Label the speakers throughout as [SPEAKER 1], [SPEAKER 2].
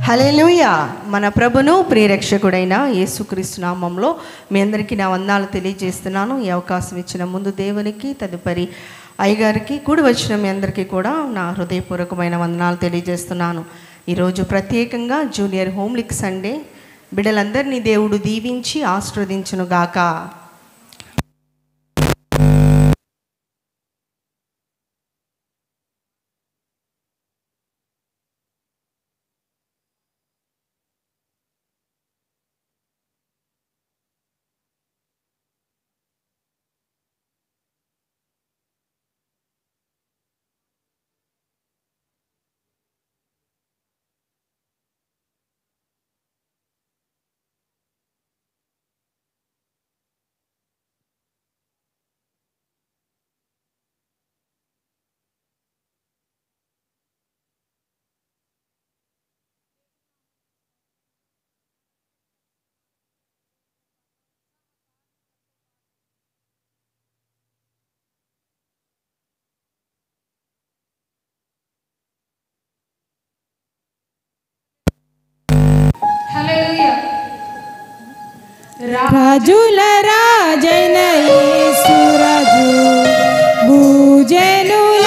[SPEAKER 1] హల్లెలూయా. మన ప్రభును ప్రియరక్షకుడైన యేసుక్రీస్తు నామంలో మీ అందరికీ నా వందనాలు తెలియజేస్తున్నాను. ఈ అవకాశం ఇచ్చిన ముందు దేవునికి, తదుపరి అయ్యగారికి, కూడి వచ్చిన మీ అందరికీ కూడా నా హృదయపూర్వకమైన వందనాలు తెలియజేస్తున్నాను. ఈరోజు ప్రత్యేకంగా జూనియర్ హోమ్లిక్ సండే. బిడ్డలందరినీ దేవుడు దీవించి ఆశీర్వదించును గాక.
[SPEAKER 2] రాజుల రాజైన యేసు రాజు భూజనుల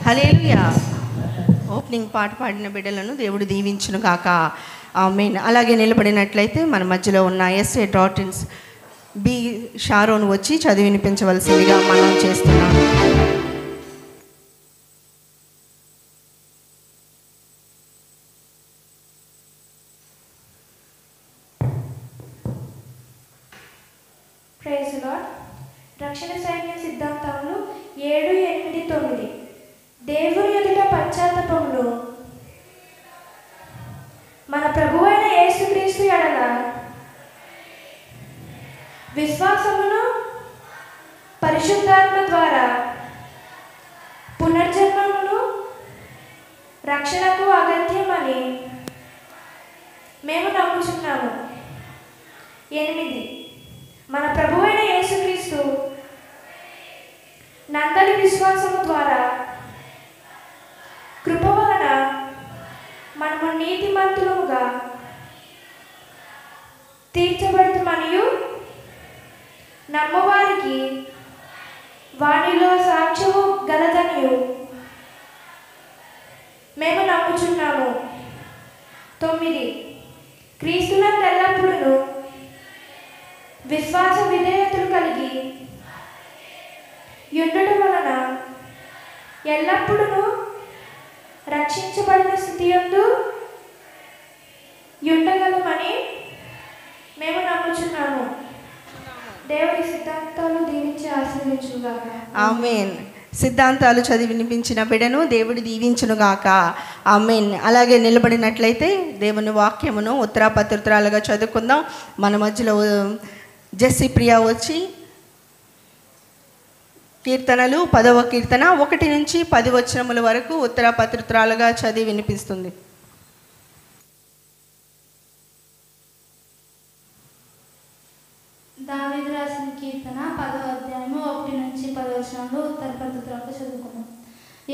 [SPEAKER 1] హల్లెలూయా. ఓపెనింగ్ పాట పాడిన బిడ్డలను దేవుడు దీవించును గాక. ఆమేన్. అలాగే నిలబడినట్లయితే మన మధ్యలో ఉన్న SA.INS బి షారోన్ వచ్చి చదివి వినిపించవలసిందిగా మనం చేస్తున్నాము.
[SPEAKER 3] Praise lord. రక్షణ సైన్య సిద్ధాంతములు 7, 8, 9. దేవుని ఎదుట పశ్చాత్తాపమును మన ప్రభువైన యేసుక్రీస్తు ఎడల విశ్వాసమును పరిశుద్ధాత్మ ద్వారా పునర్జన్మమును రక్షణకు అగత్యమని మేము నమ్ముచున్నాము. 8. మన ప్రభువైన యేసుక్రీస్తు నందలి విశ్వాసము ద్వారా కృప వలన మనము నీతిమంతులముగా తీర్చబడుతుమనియు నమ్మవారికి వానిలో సాక్ష్యము గలదనియు మేము నమ్ముచున్నాము. 9. క్రీస్తునందు ఎల్లప్పుడూ విశ్వాస విధేయతలు కలిగి యుండుట వలన ఎల్లప్పుడూ రక్షించబడిన స్థితియందు యుండగలమని మేము నమ్ముచున్నాము. దేవుడి సిద్ధాంతాలు దీవించి ఆశీర్వదించుగాక.
[SPEAKER 1] ఆమేన్. సిద్ధాంతాలు చదివి వినిపించిన బిడ్డను దేవుడు దీవించునుగాక. ఆమేన్. అలాగే నిలబడినట్లయితే దేవుని వాక్యమును ఉత్తరాపత్రులుగా చదువుకుందాం. మన మధ్యలో జెస్సీ ప్రియా వచ్చి కీర్తనలు 10వ కీర్తన 1 నుంచి 10 వచనముల వరకు ఉత్తరాపత్రులుగా చదివి వినిపిస్తుంది.
[SPEAKER 4] దావీదు రాసిన కీర్తన 10వ అధ్యాయము 1 నుంచి 10 వచనాలు ఉత్తరపత్రులుగా చదువుకున్నాం.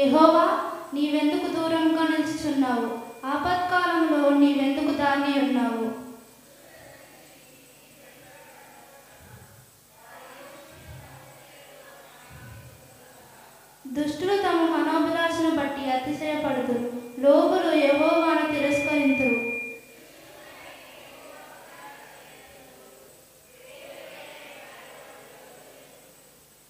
[SPEAKER 4] యెహోవా, నీవెందుకు దూరంగా నిలుచుచున్నావు? ఆపత్కాలంలో నీవెందుకు దాగి ఉన్నావు? దుష్టులు తమ మనోభిలాషను బట్టి అతిశయపడుతురు, లోకులు యెహోవాను తిరస్కరింతురు.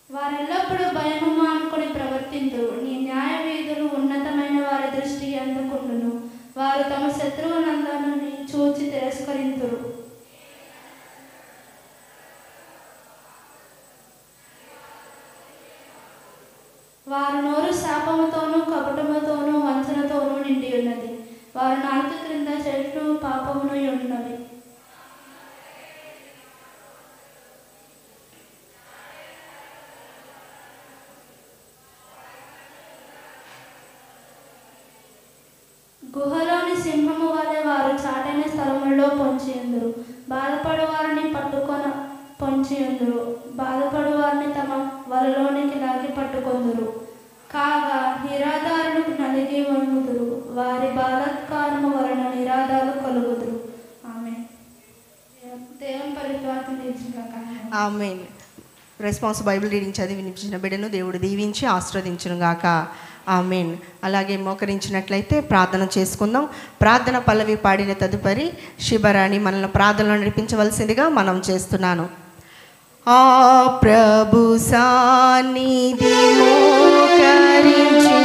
[SPEAKER 4] వారెల్లప్పుడూ భయము మానుకొని ప్రవర్తింతురు. నీ న్యాయ వీధులు ఉన్నతమైన వారి దృష్టికి అందుకుండును. వారు తమ శత్రువులందరినీ చూచి తిరస్కరింతురు. వారి నోరు శాపముతోనూ కపటముతోనూ వంచనతోనూ నిండి ఉన్నది. వారి నాలుక క్రింద చెట్లు పాపమును ఉన్నవి. గుహలోని సింహము వలె వారు చాటైన స్థలములలో పొంచియుందురు. బాధపడు వారిని పొంచియుందురు. బాధపడు వారిని తమ వలలోనికి లాగి పట్టుకొందురు. కాగా నిరాధారులకు నలిగి వంగుదురు. వారి బలాత్కారము వలన నిరాధారు కలుగుదురు. ఆమేన్. దేవుని పరిత్వాసం తీర్చుగాక.
[SPEAKER 1] ఆమేన్. రెస్పాన్స్ బైబిల్ రీడింగ్ చదివి వినిపించిన బిడ్డను దేవుడు దీవించి ఆశీర్వదించునుగాక. ఆమేన్. అలాగే మోకరించినట్లయితే ప్రార్థన చేసుకుందాం. ప్రార్థన పల్లవి పాడిన తదుపరి శిబరాణి మనల్ని ప్రార్థనలో నడిపించవలసిందిగా మనం చేస్తున్నాను. ఆ ప్రభు సాన్నిధి మోకరించి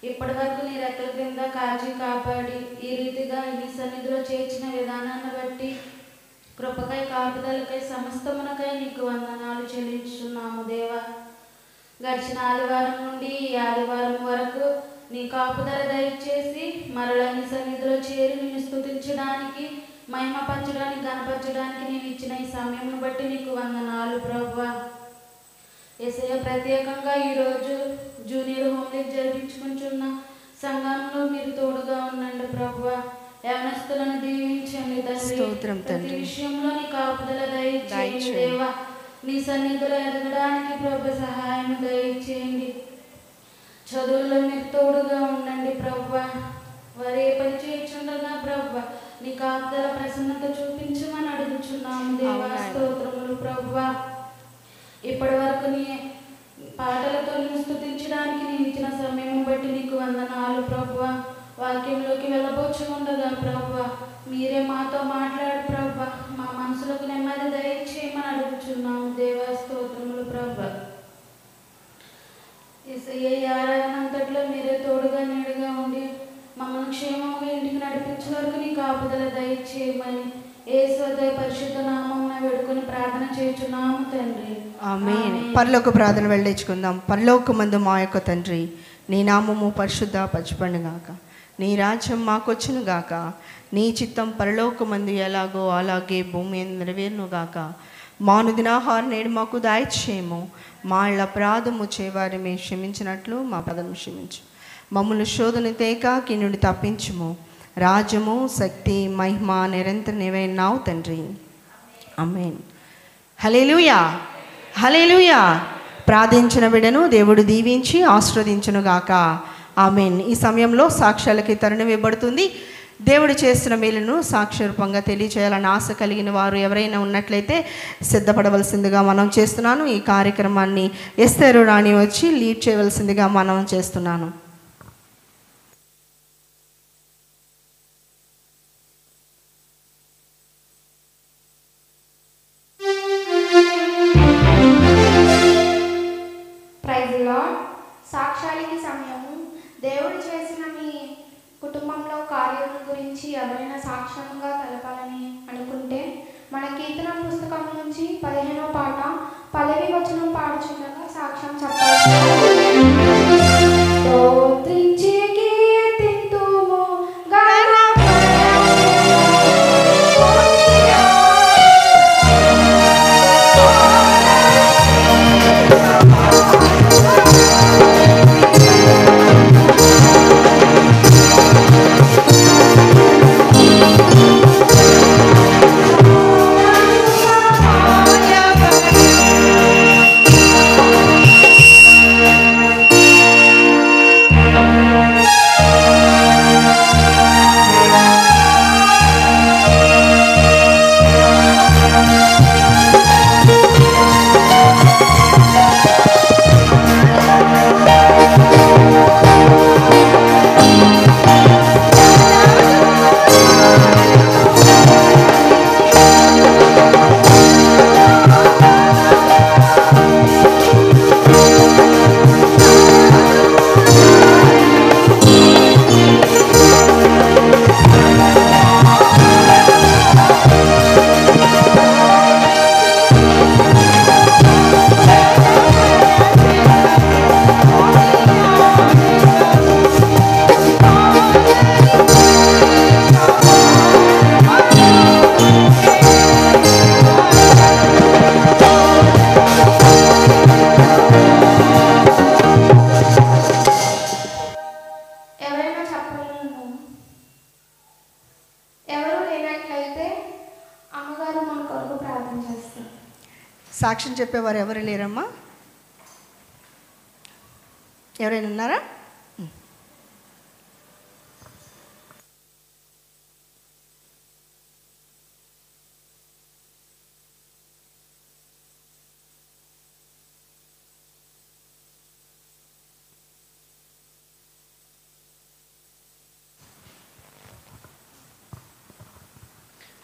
[SPEAKER 4] ఇప్పటి వరకు నీ రెక్కల క్రింద కాచి కాపాడి ఈ రీతిగా నీ సన్నిధిలో చేర్చిన విధానాన్ని బట్టి కృపకై కాపుదలకై సమస్తమునకై నీకు వందనాలు చెల్లించున్నాము దేవా. గడిచిన ఆదివారం నుండి ఈ ఆదివారం వరకు నీ కాపుదల దయచేసి మరల నీ సన్నిధిలో చేరి నిన్ను స్తుతించడానికి, మహిమపరచడానికి, గణపరచడానికి నేను ఇచ్చిన ఈ సమయం బట్టి నీకు వందనాలు ప్రభువా. యేసయ్య, ప్రత్యేకంగా ఈరోజు జూనియర్ హోమ్లీగ్ జరిపించుకుంటున్న సంఘంలో మీరు తోడుగా ఉండండి ప్రభువా. యవనస్తులను దీవించండి తండ్రి. ప్రతి విషయంలో నీ కాపుదల దయచేయండి దేవా. నీ సన్నిధిలో ఎదగడానికి ప్రభు సహాయం దయచేయండి. చదువుల్లో మీరు తోడుగా ఉండండి ప్రభువా. వారు ఏ పని చేయించుండగా ప్రభువా నీ కాపుదల ప్రసన్నత చూపించమని అడుగుచున్నాము దేవా. స్తోత్రములు ప్రభువా. ఇప్పటి వరకు నీ పాటలతో నేను స్తుతించడానికి నేను ఇచ్చిన సమయం బట్టి నీకు వందనాలు ప్రభువా. వాక్యంలోకి వెళ్ళబోచుకుండగా ప్రభువా మీరే మాతో మాట్లాడు ప్రభువా. మా మనసులకు నెమ్మది దయచేయమని అడుగుచున్నాము దేవా. స్తోత్రములు ప్రభువా. యేసయ్య, ఈ ఆరాధన అంతట్లో మీరే తోడుగా నీడుగా ఉండి మమ్మల్ని క్షేమంగా ఇంటికి నడిపించే వరకు నీ కాపుదల దయచేయమని యేసు పరిశుద్ధ నామమున వేడుకొని ప్రార్థన చేయుచున్నాము తండ్రి.
[SPEAKER 1] ఆమేన్. పరలోక ప్రార్థన వెళ్ళేచుకుందాం. పరలోకమందు మా యొక్క తండ్రి, నీ నామము పరిశుద్ధ పరచబడుగాక. నీ రాజ్యం మాకొచ్చును గాక. నీ చిత్తం పరలోకమందు ఎలాగో అలాగే భూమి నెరవేరును గాక. మానుదినాహారం నేడు మాకు దయచేయము. మా ఇళ్ళ అపరాధము చేవారి మేము క్షమించినట్లు మా పదము క్షమించు. మమ్మల్ని శోధన తేక కిన్నుడి తప్పించుము. రాజ్యము, శక్తి, మహిమ నిరంతరం నీవైనావు తండ్రి. ఆమేన్. హల్లెలూయా, హల్లెలూయా. ప్రార్థించిన బిడ్డను దేవుడు దీవించి ఆశీర్వదించునుగాక. ఆమేన్. ఈ సమయంలో సాక్ష్యాలకి తరుణం ఇవ్వబడుతుంది. దేవుడు చేస్తున్న మేలును సాక్ష్యరూపంగా తెలియచేయాలని ఆశ కలిగిన వారు ఎవరైనా ఉన్నట్లయితే సిద్ధపడవలసిందిగా మనం చేస్తున్నాను. ఈ కార్యక్రమాన్ని ఎస్తేరు రాణి వచ్చి లీడ్ చేయవలసిందిగా మనం చేస్తున్నాను.
[SPEAKER 3] Praise lord. సాక్ష్యాలకి సమయము. దేవుడు చేసిన మీ కుటుంబంలో కార్యాల గురించి ఎవరైనా సాక్ష్యంగా తెలపాలని అనుకుంటే మన కీర్తన పుస్తకం నుంచి 15వ పాట పల్లవి వచనం పాడుచుండగా సాక్ష్యం చెప్పాలి. స్తోత్రించే కీర్తింతుము
[SPEAKER 1] సాక్ష్యం చెప్పేవారు ఎవరు లేరమ్మా? ఎవరైనా ఉన్నారా?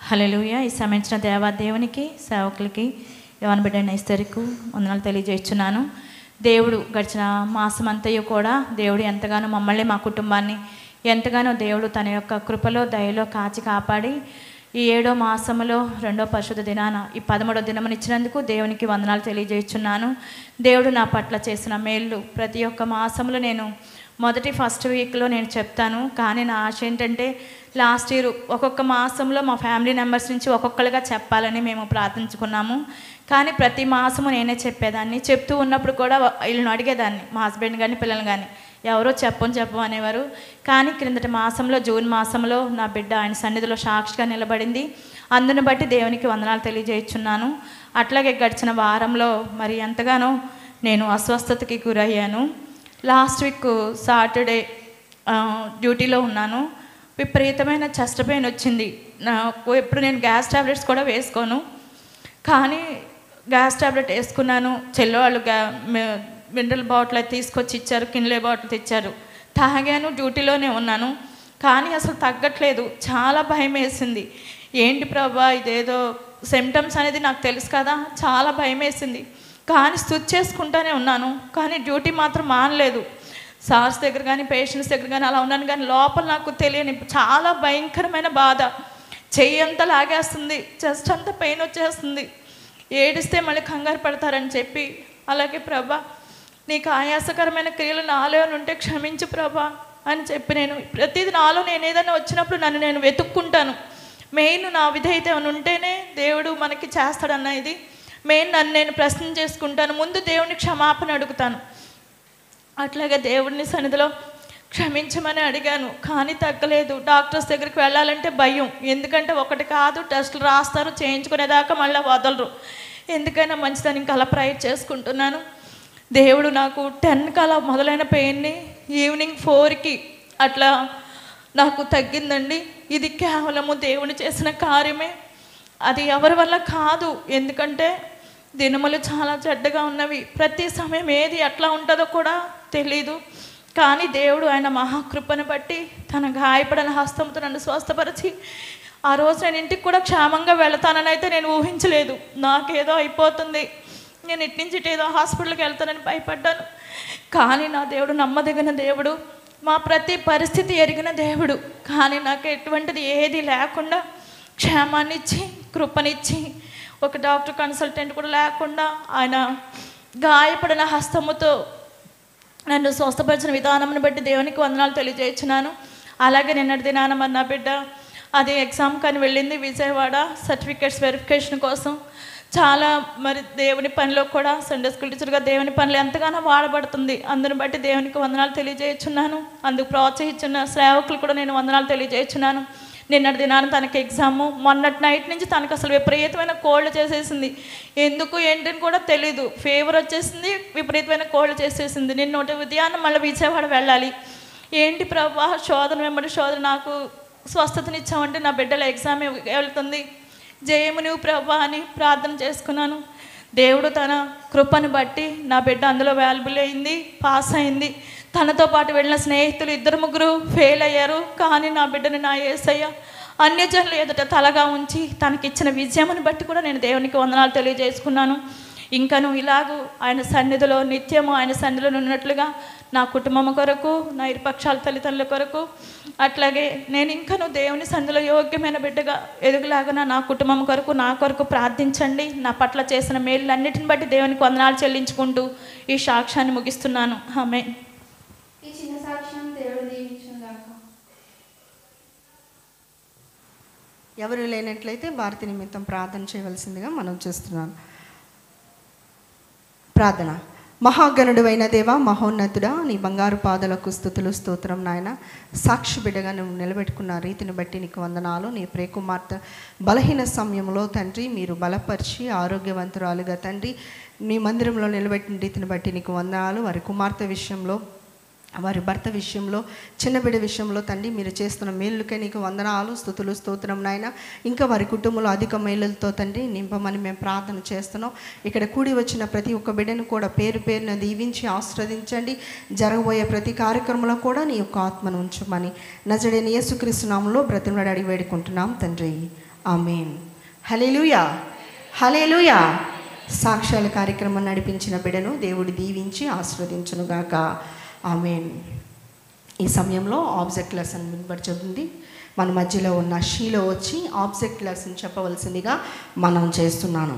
[SPEAKER 5] హల్లెలూయా. ఈ సమయించిన దేవాదేవునికి సేవకులకి యవన బిడ్డ ఇస్తరికి వందనాలు తెలియజేస్తున్నాను. దేవుడు గడిచిన మాసం అంతయు కూడా దేవుడు ఎంతగానో మమ్మల్ని మా కుటుంబాన్ని ఎంతగానో దేవుడు తన యొక్క కృపలో దయలో కాచి కాపాడి ఈ 7వ మాసములో 2వ పరిశుద్ధ దినాన ఈ 13వ దినమును ఇచ్చినందుకు దేవునికి వందనాలు తెలియజేస్తున్నాను. దేవుడు నా పట్ల చేసిన మేళ్ళు ప్రతి ఒక్క మాసంలో నేను ఫస్ట్ వీక్లో నేను చెప్తాను. కానీ నా ఆశ ఏంటంటే లాస్ట్ ఇయర్ ఒక్కొక్క మాసంలో మా ఫ్యామిలీ మెంబర్స్ నుంచి ఒక్కొక్కరుగా చెప్పాలని మేము ప్రార్థించుకున్నాము. కానీ ప్రతి మాసము నేనే చెప్పేదాన్ని. చెప్తూ ఉన్నప్పుడు కూడా వీళ్ళని అడిగేదాన్ని, మా హస్బెండ్ కానీ పిల్లలు కానీ, ఎవరో చెప్పం అనేవారు. కానీ క్రిందటి మాసంలో జూన్ మాసంలో నా బిడ్డ ఆయన సన్నిధిలో సాక్షిగా నిలబడింది. అందును బట్టి దేవునికి వందనాలు తెలియజేస్తున్నాను. అట్లాగే గడిచిన వారంలో మరి ఎంతగానో నేను అస్వస్థతకి గురయ్యాను. లాస్ట్ వీక్ సాటర్డే డ్యూటీలో ఉన్నాను. విపరీతమైన చెస్ట్ పెయిన్ వచ్చింది నాకు. ఎప్పుడు నేను గ్యాస్ టాబ్లెట్స్ కూడా వేసుకోను, కానీ గ్యాస్ టాబ్లెట్ వేసుకున్నాను. చెల్లో వాళ్ళు మినరల్ బాటిల్ అయితే తీసుకొచ్చి ఇచ్చారు, కిన్లే బాటిల్ తెచ్చారు, తాగాను. డ్యూటీలోనే ఉన్నాను, కానీ అసలు తగ్గట్లేదు. చాలా భయం వేసింది. ఏంటి ప్రభా ఇదేదో సిమ్టమ్స్ అనేది నాకు తెలుసు కదా, చాలా భయం వేసింది. కానీ స్తుతి చేసుకుంటూనే ఉన్నాను, కానీ డ్యూటీ మాత్రం మానలేదు. సార్స్ దగ్గర కానీ పేషెంట్స్ దగ్గర కానీ అలా ఉన్నాను, కానీ లోపల నాకు తెలియని చాలా భయంకరమైన బాధ. చెయ్యి అంతా లాగేస్తుంది, చెస్ట్ అంతా పెయిన్ వచ్చేస్తుంది. ఏడిస్తే మళ్ళీ కంగారు పడతారని చెప్పి, అలాగే ప్రభా నీకు ఆయాసకరమైన క్రియలు నాలో ఉంటే క్షమించు ప్రభా అని చెప్పి, నేను ప్రతిదీ నాలో నేను ఏదైనా వచ్చినప్పుడు నన్ను నేను వెతుక్కుంటాను. మెయిన్ నా విధేయత ఏమైనా ఉంటేనే దేవుడు మనకి చేస్తాడన్న ఇది మెయిన్. నన్ను నేను ప్రశ్న చేసుకుంటాను, ముందు దేవుని క్షమాపణ అడుగుతాను. అట్లాగే దేవుడిని సన్నిధిలో క్షమించమని అడిగాను, కానీ తగ్గలేదు. డాక్టర్స్ దగ్గరికి వెళ్ళాలంటే భయం, ఎందుకంటే ఒకటి కాదు టెస్టులు రాస్తారు, చేయించుకునేదాకా మళ్ళీ వదలరు. ఎందుకైనా మంచిదని ఇంకా అలా ప్రేయర్ చేసుకుంటున్నాను. దేవుడు నాకు 10కి అలా మొదలైన పెయిన్ని ఈవినింగ్ 4కి అట్లా నాకు తగ్గిందండి. ఇది కేవలము దేవుడు చేసిన కార్యమే, అది ఎవరి వల్ల కాదు. ఎందుకంటే దినములు చాలా చెడ్డగా ఉన్నవి, ప్రతి సమయం ఏది ఎట్లా ఉంటుందో కూడా తెలీదు. కానీ దేవుడు ఆయన మహాకృపను బట్టి తన గాయపడిన హస్తంతో నన్ను స్వస్థపరిచి, ఆ రోజు నేను ఇంటికి కూడా క్షేమంగా వెళతానని అయితే నేను ఊహించలేదు. నాకేదో అయిపోతుంది, నేను ఇటు నుంచి ఇటు ఏదో హాస్పిటల్కి వెళ్తానని భయపడ్డాను. కానీ నా దేవుడు నమ్మదగిన దేవుడు, మా ప్రతి పరిస్థితి ఎరిగిన దేవుడు. కానీ నాకు ఎటువంటిది ఏది లేకుండా క్షేమాన్ని ఇచ్చి కృపనిచ్చి, ఒక డాక్టర్ కన్సల్టెంట్ కూడా లేకుండా ఆయన గాయపడిన హస్తముతో నన్ను స్వస్థపరిచిన విధానంను బట్టి దేవునికి వందనాలు తెలియజేస్తున్నాను. అలాగే నిన్నటి దినాన మరి నా బిడ్డ అది ఎగ్జామ్ కానీ వెళ్ళింది విజయవాడ సర్టిఫికేట్స్ వెరిఫికేషన్ కోసం. చాలా మరి దేవుని పనిలో కూడా సండే స్కూల్ టీచర్గా దేవుని పనిలో ఎంతగానో వాడబడుతుంది. అందుని బట్టి దేవునికి వందనాలు తెలియజేస్తున్నాను. అందుకు ప్రోత్సహించిన సేవకులు కూడా నేను వందనాలు తెలియజేస్తున్నాను. నిన్నటి దినాన తనకి ఎగ్జాము, మొన్నటి నైట్ నుంచి తనకు అసలు విపరీతమైన కోల్డ్ చేసేసింది. ఎందుకు ఏంటని కూడా తెలీదు. ఫీవర్ వచ్చేసింది, విపరీతమైన కోల్డ్ చేసేసింది. నిన్న ఉదయాన్నే మళ్ళీ విజయవాడ వెళ్ళాలి. ఏంటి ప్రభా శోధన వెంబడి శోధన, నాకు స్వస్థతనిచ్చామంటే నా బిడ్డల ఎగ్జామ్ వెళ్తుంది, జయము నువ్వు ప్రభా అని ప్రార్థన చేసుకున్నాను. దేవుడు తన కృపను బట్టి నా బిడ్డ అందులో వాల్యుబుల్ అయింది, పాస్ అయింది. తనతో పాటు వెళ్ళిన స్నేహితులు 2-3 ఫెయిల్ అయ్యారు. కానీ నా బిడ్డని నా యేసయ్య అన్యజనులు ఎదుట తలగా ఉంచి తనకిచ్చిన విజయమును బట్టి కూడా నేను దేవునికి వందనాలు తెలియజేసుకున్నాను. ఇంకను ఇలాగూ ఆయన సన్నిధిలో నిత్యము ఆయన సన్నిధిలో ఉన్నట్లుగా నా కుటుంబం కొరకు, నా ఇరుపక్షాల తల్లిదండ్రుల కొరకు, అట్లాగే నేను ఇంకను దేవుని సన్నిధిలో యోగ్యమైన బిడ్డగా ఎదుగులాగా నా కుటుంబం కొరకు, నా కొరకు ప్రార్థించండి. నా పట్ల చేసిన మేలులన్నిటిని బట్టి దేవునికి వందనాలు చెల్లించుకుంటూ ఈ సాక్ష్యాన్ని ముగిస్తున్నాను. ఆమేన్.
[SPEAKER 3] ఈ చిన్న సాక్ష్యం దేవుడు దీవించుగాక.
[SPEAKER 1] ఎవరు లేనట్లయితే భారతి నిమిత్తం ప్రార్థన చేయవలసిందిగా మనం చేస్తున్నాను. ప్రార్థన. మహాగణుడైన దేవ, మహోన్నతుడా, నీ బంగారు పాదలకు స్తుతులు స్తోత్రం నాయన. సాక్షి బిడ్డగా నువ్వు నిలబెట్టుకున్న రీతిని బట్టి నీకు వందనాలు. నీ ప్రియకుమార్తె బలహీన సమయంలో తండ్రి మీరు బలపరిచి ఆరోగ్యవంతురాలుగా తండ్రి నీ మందిరంలో నిలబెట్టిన రీతిని బట్టి నీకు వందనాలు. వారి కుమార్తె విషయంలో, వారి భర్త విషయంలో, చిన్న బిడ్డ విషయంలో తండ్రి మీరు చేస్తున్న మేలుకే నీకు వందనాలు, స్తుతులు స్తోత్రం నాయన. ఇంకా వారి కుటుంబంలో అధిక మేలులతో తండ్రి నింపమని మేము ప్రార్థన చేస్తున్నాం. ఇక్కడ కూడి వచ్చిన ప్రతి ఒక్క బిడ్డను కూడా పేరు పేరున దీవించి ఆశీర్వదించండి. జరగబోయే ప్రతి కార్యక్రమంలో కూడా నీ యొక్క ఆత్మను ఉంచమని నజరేయుని యేసుక్రీస్తు నామములో బ్రతిమలాడి అడిగి వేడుకుంటున్నాం తండ్రి. ఆమేన్. హల్లెలూయా, హల్లెలూయా. సాక్ష్యాల కార్యక్రమం నడిపించిన బిడ్డను దేవుడు దీవించి ఆశీర్వదించునుగాక. ఆమేన్. ఈ సమయంలో ఆబ్జెక్ట్ లెసన్ వినబడుతుంది. మన మధ్యలో ఉన్న షీలో వచ్చి ఆబ్జెక్ట్ లెసన్ చెప్పవలసిందిగా మనం చేస్తున్నాను.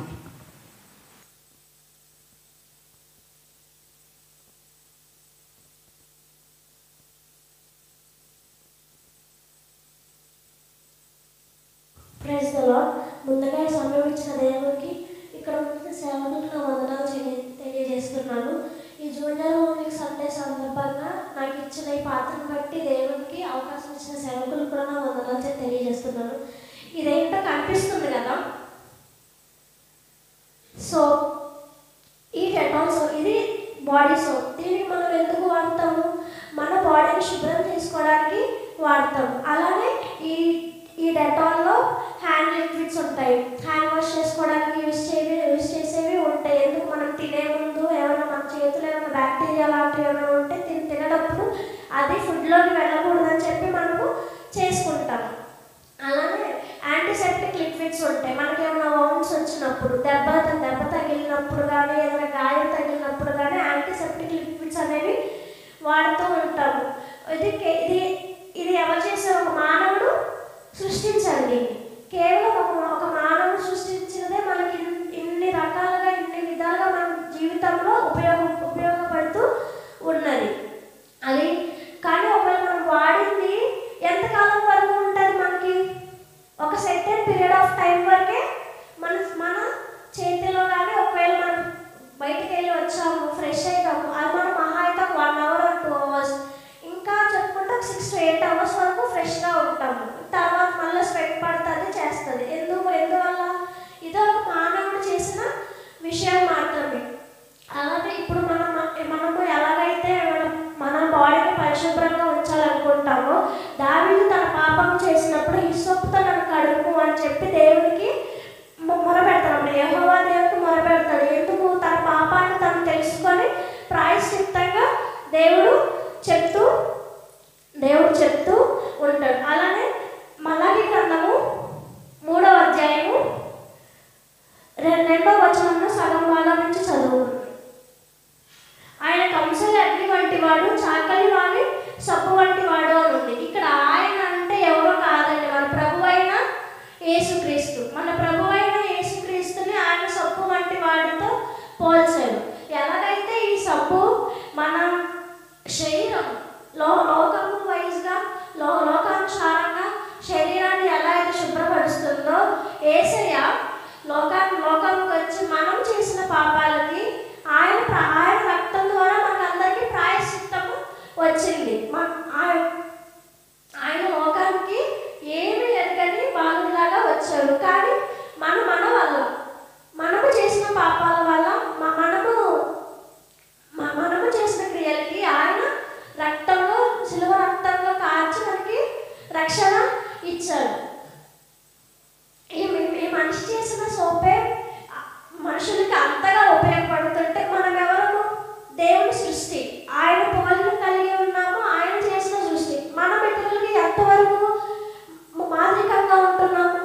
[SPEAKER 6] Praise the lord. ముందుగా ఈ సమయం ఇచ్చిన దేవునికి, ఇక్కడ ఉన్న సేవకులకు నా వందనాలు తెలియజేస్తున్నాను. ఈ జూనియర్ హోమిక్ సండే సందర్భంగా నాకు ఇచ్చిన ఈ పాత్రను బట్టి దేవునికి అవకాశం ఇచ్చిన సేవకులకు కూడా నా వందనాలు తెలియజేస్తున్నాను. ఇదేంటో కనిపిస్తుంది కదా, సోప్. ఈ డెటాల్ సోప్, ఇది బాడీ సోప్. దీనికి మనం ఎందుకు వాడతాము? మన బాడీని శుభ్రం చేసుకోవడానికి వాడతాం. అలానే ఈ డెటాల్లో హ్యాండ్ లిక్విడ్స్ ఉంటాయి, హ్యాండ్ వాష్ చేసుకోవడానికి యూజ్ చేసేవి ఉంటాయి. ఎందుకు? మనం తినే ముందు ఏమైనా మన చేతులు ఏమైనా బ్యాక్టీరియా లాంటివి ఏమైనా ఉంటే తినేటప్పుడు అది ఫుడ్లోకి వెళ్ళకూడదని చెప్పి మనము చేసుకుంటాము. అలానే యాంటీసెప్టిక్ లిక్విడ్స్ ఉంటాయి. మనకి ఏమైనా వౌండ్స్ వచ్చినప్పుడు, దెబ్బ తగిలినప్పుడు కానీ, ఏదైనా గాయం తగిలినప్పుడు కానీ యాంటీసెప్టిక్ లిక్విడ్స్ అనేవి వాడుతూ ఉంటాము. ఇది ఎవరు చేసే? ఒక మానవుడు సృష్టించండి. కేవలం ఒక మానవుడు సృష్టించినదే మనకి ఇన్ని రకాలుగా, ఇన్ని విధాలుగా మన జీవితంలో ఉపయోగపడుతూ ఉన్నది. అది కానీ ఒకవేళ మనం వాడింది ఎంతకాలం వరకు ఉంటుంది? మనకి ఒక సెర్టెన్ పీరియడ్ ఆఫ్ టైం వరకే మన చేతిలో. కానీ ఒకవేళ మనం బయటికి వెళ్ళి వచ్చాము, ఫ్రెష్ అయ్యాము, అది మనం మహా అయితే 1 hour or 2 hours, ఇంకా చెప్పుకుంటే 6 to 8 hours వరకు ఫ్రెష్గా ఉంటాము. తర్వాత మళ్ళీ స్వెట్ పడుతుంది, చేస్తుంది. ఎందువల్ల? ఇది ఒక మానవుడు చేసిన విషయం మాత్రమే. అలాగే ఇప్పుడు మనము ఎలాగైతే మన బాడీని పరిశుభ్రంగా ఉంచాలనుకుంటామో, దావీదు తన పాపం చేసినప్పుడు హిస్సోపుతో నన్ను కడుగు అని చెప్పి దేవునికి మొరపెడతాడు. యెహోవా దేవునికి మొరపెడతాడు. ఎందుకు? తన పాపాన్ని తను తెలుసుకొని ప్రాయశ్చిత్తంగా దేవుడు చెప్తూ ఉంటాడు. అలానే మలాకి గ్రంథము 3వ అధ్యాయము 2వ వచనంలో సగం భాగం నుంచి చదువు. ఆయన కంసలి అగ్ని వంటి వాడు, చాకలి వాడి సబ్బు వంటి వాడు అని ఉంది. ఇక్కడ ఆయన అంటే ఎవరో కాదండి, మన ప్రభు అయిన యేసుక్రీస్తు. మన ప్రభు అయిన యేసుక్రీస్తుని ఆయన సబ్బు వంటి వాడితో పోల్చారు. ఎలాగైతే ఈ సబ్బు మన శరీరం లోకము వైజ్గా, లోకానుసారంగా శరీరాన్ని ఎలా అయితే శుభ్రపరుస్తుందో, యేసయ్య లోకానికి వచ్చి మనం చేసిన పాపాలకి ఆయన రక్తం ద్వారా మనకందరికీ ప్రాయశ్చిత్తము వచ్చింది. ఆయన లోకానికి ఏమి ఎరగని బాలులాగా వచ్చాడు. కానీ మన వల్ల, మనము చేసిన పాపాల వల్ల, మనము చేసిన క్రియలకి ఆయన రక్తంలో, శిలువ రక్తంలో కార్చి మనకి రక్షణ ఇచ్చాడు. ఈ మనిషి చేసిన సోపే మనుషులకి అంతగా ఉపయోగపడుతుంటే మనం ఎవరము? దేవుని సృష్టి. ఆయన పోలికను కలిగి ఉన్నాము, ఆయన చేసిన సృష్టి. మనం ఇతరులకి ఎంతవరకు మాదిరికంగా ఉంటున్నాము?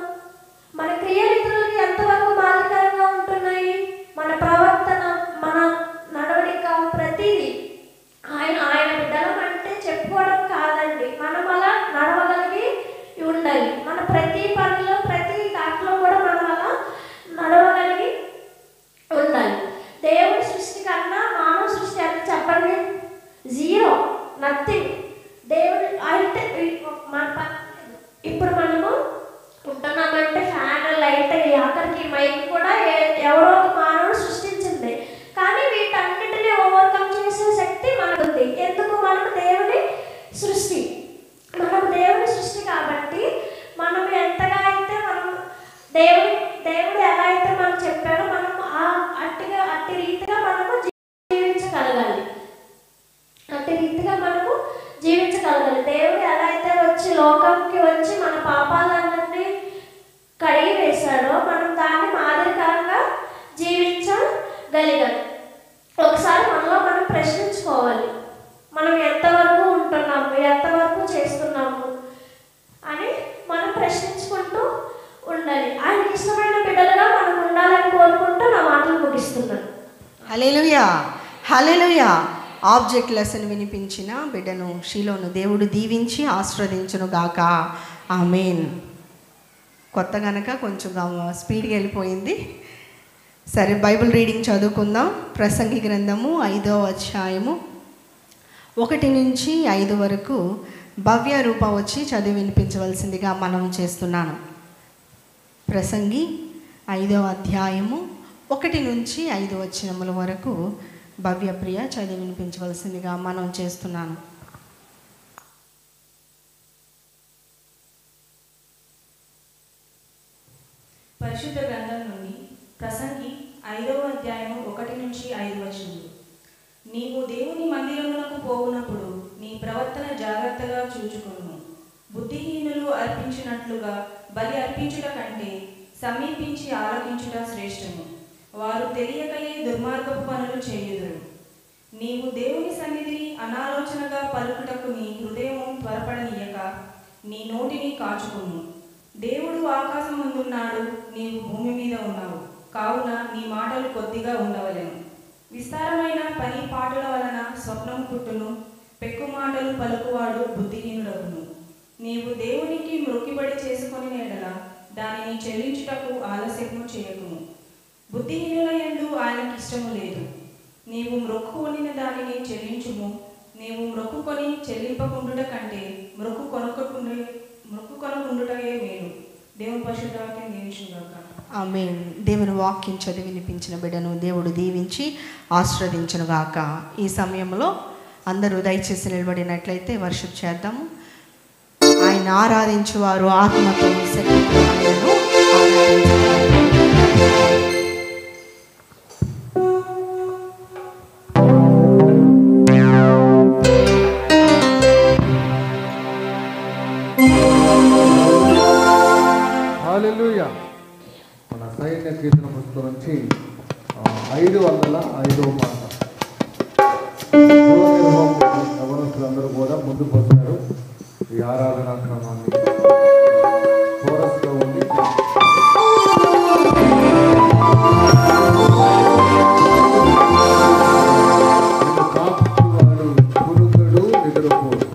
[SPEAKER 6] మన క్రియలు ఇతరులకి ఎంతవరకు మాదిరికరంగా ఉంటున్నాయి? మన ప్రవర్తన, మన నడవడిక, ప్రతిదీ ఆయన బిడ్డలం అంటే చెప్పుకోవడం కాదండి. మనం అలా నడవగలిగి ఉండాలి. మన ప్రతి పనిలో, ప్రతి దాంట్లో కూడా మనం అలా నడవగలిగి ఉండాలి. దేవుడి సృష్టి కన్నా మానవ సృష్టి అంటే చెప్పండి, 0, నథింగ్. దేవుడు అంటే ఇప్పుడు మనము ఉంటున్నామంటే ఫ్యాన్, లైట్, ఆఖరికి మైక్ కూడా ఎవరో ఒక మానవుడు సృష్టించింది. కానీ వీటన్నిటిని ఓవర్కమ్ చేసే శక్తి మనకుంది. ఎందుకు? మనం దేవుని సృష్టి. కాబట్టి మనం ఎంతగా అయితే మనం దేవుడు ఎలా అయితే మనం చెప్పాడో మనం అట్టి రీతిగా మనము జీవించగలగాలి. దేవుడు ఎలా అయితే వచ్చి లోకంకి వచ్చి మన పాపాలన్నీ కడిగి వేశాడో మనం దాన్ని మాదిరికరంగా జీవించగలిగాలి. ఒకసారి మనలో మనం ప్రశ్నించుకోవాలి, మనం ఎంతవరకు ఉంటున్నాము, ఎంతవరకు చేస్తున్నాము అని మనం ప్రశ్నించుకుంటూ ఉండాలి. ఆయనకి ఇష్టమైన బిడ్డలుగా మనం ఉండాలని కోరుకుంటూ నా మాటలు ముగిస్తున్నాను.
[SPEAKER 1] హల్లెలూయా, హల్లెలూయా. ఆబ్జెక్ట్ లెసన్ వినిపించిన బిడ్డను షీలోను దేవుడు దీవించి ఆశీర్వదించును గాక. ఆమేన్. కొత్త కనుక కొంచెం స్పీడ్గా వెళ్ళిపోయింది. సరే, బైబిల్ రీడింగ్ చదువుకుందాం. ప్రసంగి గ్రంథము 5వ అధ్యాయము 1 నుంచి 5 వరకు భవ్య రూప వచ్చి చదివి వినిపించవలసిందిగా మనం చేస్తున్నాను. ప్రసంగి 5వ అధ్యాయము 1 నుంచి 5 వచనముల వరకు భవ్య ప్రియ చదివి వినిపించవలసిందిగా మనం చేస్తున్నాను.
[SPEAKER 7] పరిశుద్ధ గ్రంథం నుండి ప్రసంగి 5వ అధ్యాయము 1 నుంచి 5 వచనములు. నీవు దేవుని మందిరమునకు పోవునప్పుడు నీ ప్రవర్తన జాగ్రత్తగా చూచుకొను. బుద్ధిహీనులు అర్పించినట్లుగా బలి అర్పించుట కంటే సమీపించి ఆలకించుట శ్రేష్టము. వారు తెలియకయే దుర్మార్గపు పనులు చేయుదురు. నీవు దేవుని సన్నిధిని అనాలోచనగా పలుకుటకు నీ హృదయము త్వరపడనీయక నీ నోటిని కాచుకును. దేవుడు ఆకాశం ముందున్నాడు, నీవు భూమి మీద ఉన్నావు. కావున నీ మాటలు కొద్దిగా ఉండవలెను. విస్తారమైన పని పాటల వలన స్వప్నం పుట్టును, పెక్కు మాటలు పలుకువాడు బుద్ధిహీనుడగును. నీవు దేవునికి మ్రొక్కిబడి చేసుకొని ఎడల దానిని చెల్లించుటకు ఆలస్యము చేయకుము. బుద్ధిహీనుల యందు ఆయనకి ఇష్టము లేదు. నీవు మ్రొక్కుకొనిన దానిని చెల్లించుము. నీవు మ్రొక్కుకొని చెల్లింపకుండుట కంటే మొక్కుకొనకుండుటయే మేలు. దేవుని పరిశుద్ధ వాక్యం దీవించుగాక.
[SPEAKER 1] ఆమేన్. దేవుని వాక్యం చదివి వినిపించిన బిడ్డను దేవుడు దీవించి ఆశీర్వదించునుగాక. ఈ సమయంలో అందరూ దయచేసి నిలబడినట్లయితే వర్షిప్ చేద్దాము. ఆయన ఆరాధించువారు ఆత్మతో శక్తితో ఆయనను ఆరాధించుతారు.
[SPEAKER 8] హల్లెలూయా. మన సైన్య కీర్తన పుస్తకం నుంచి 505వ మాట. యవనస్తులందరూ కూడా ముందుకు వస్తున్నారు ఈ ఆరాధనా క్రమాన్ని కోరస్లో ఉండి కాపువాడు పురుగుడు నిద్రపోడు.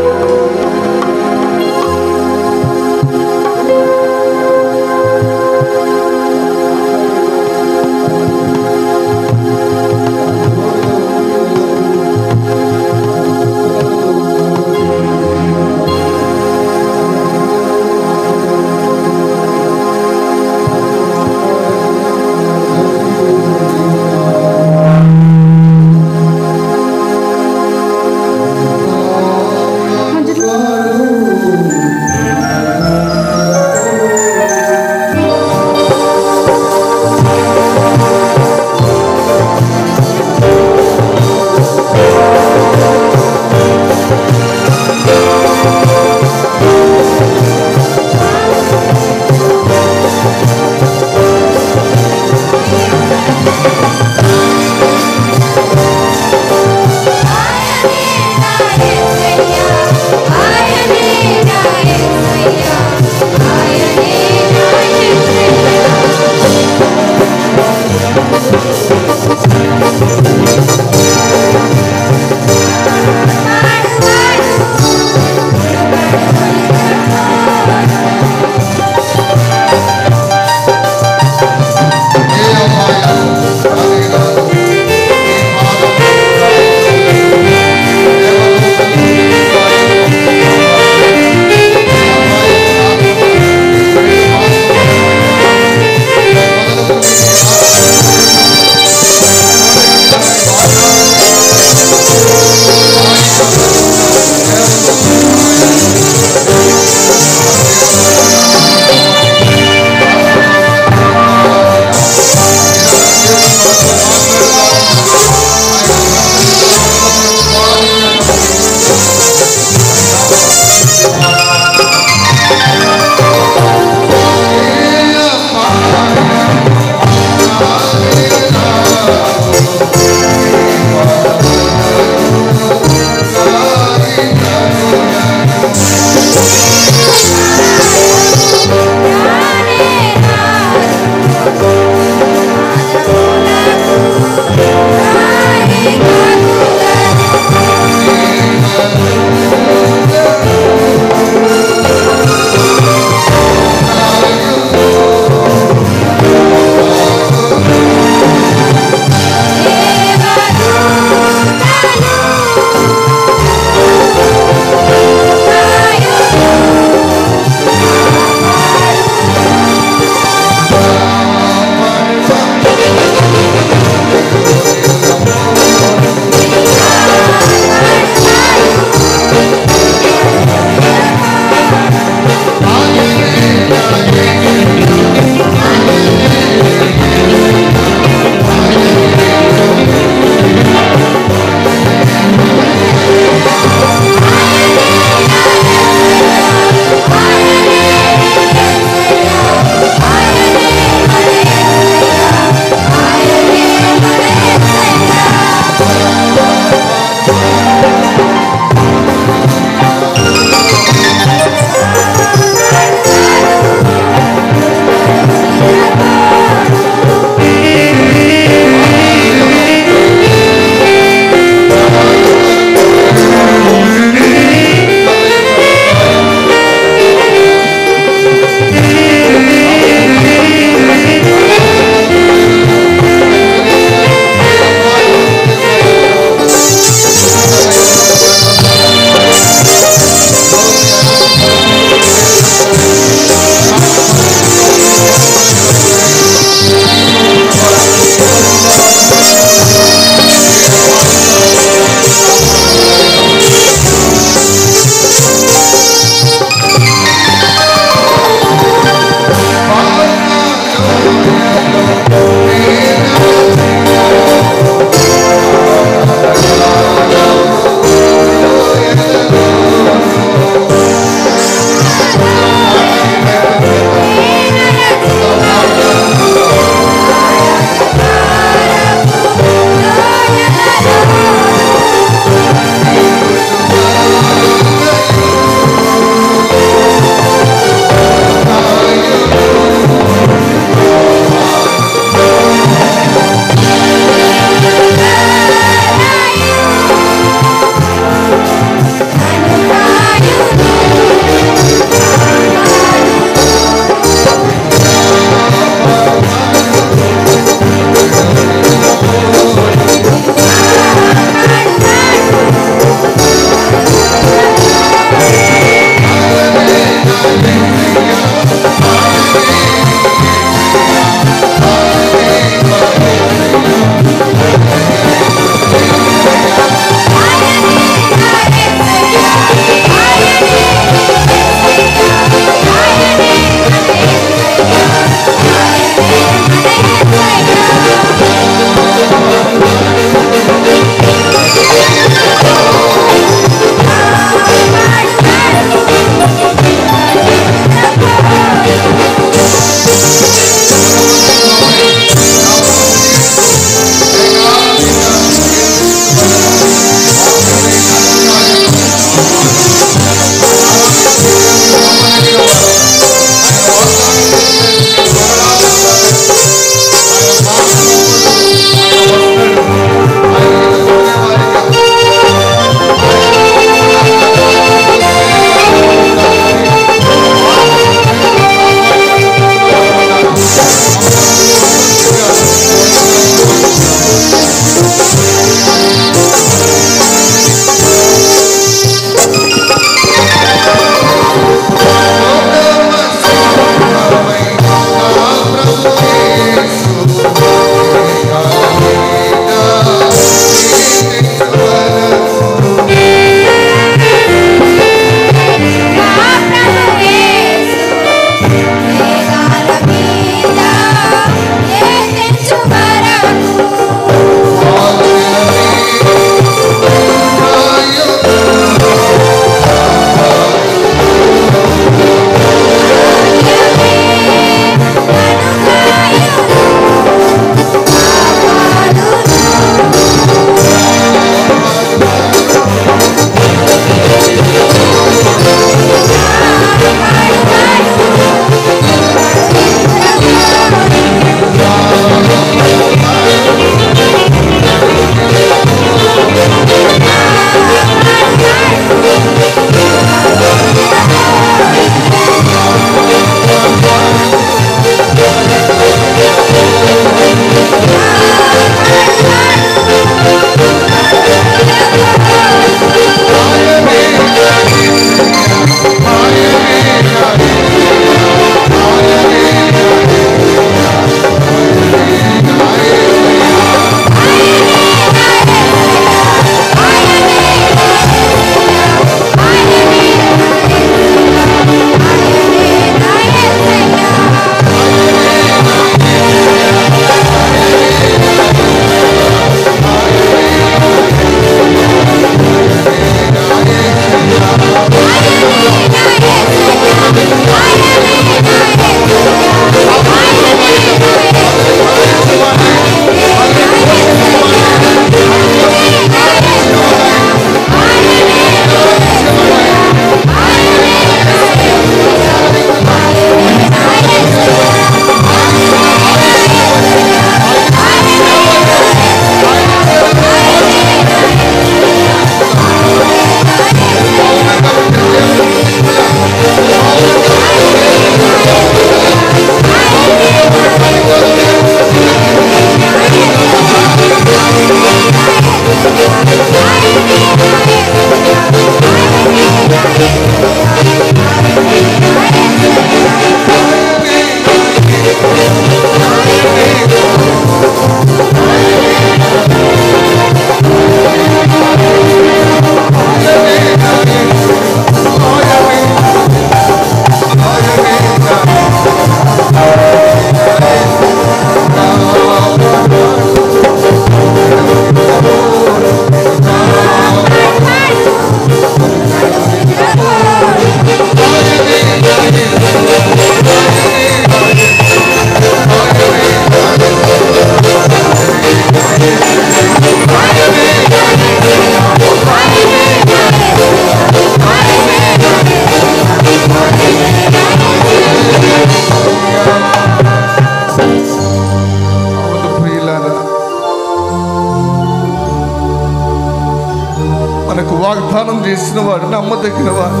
[SPEAKER 9] మనకు వాగ్దానం చేసిన వాడు నమ్మదగిన వాడు,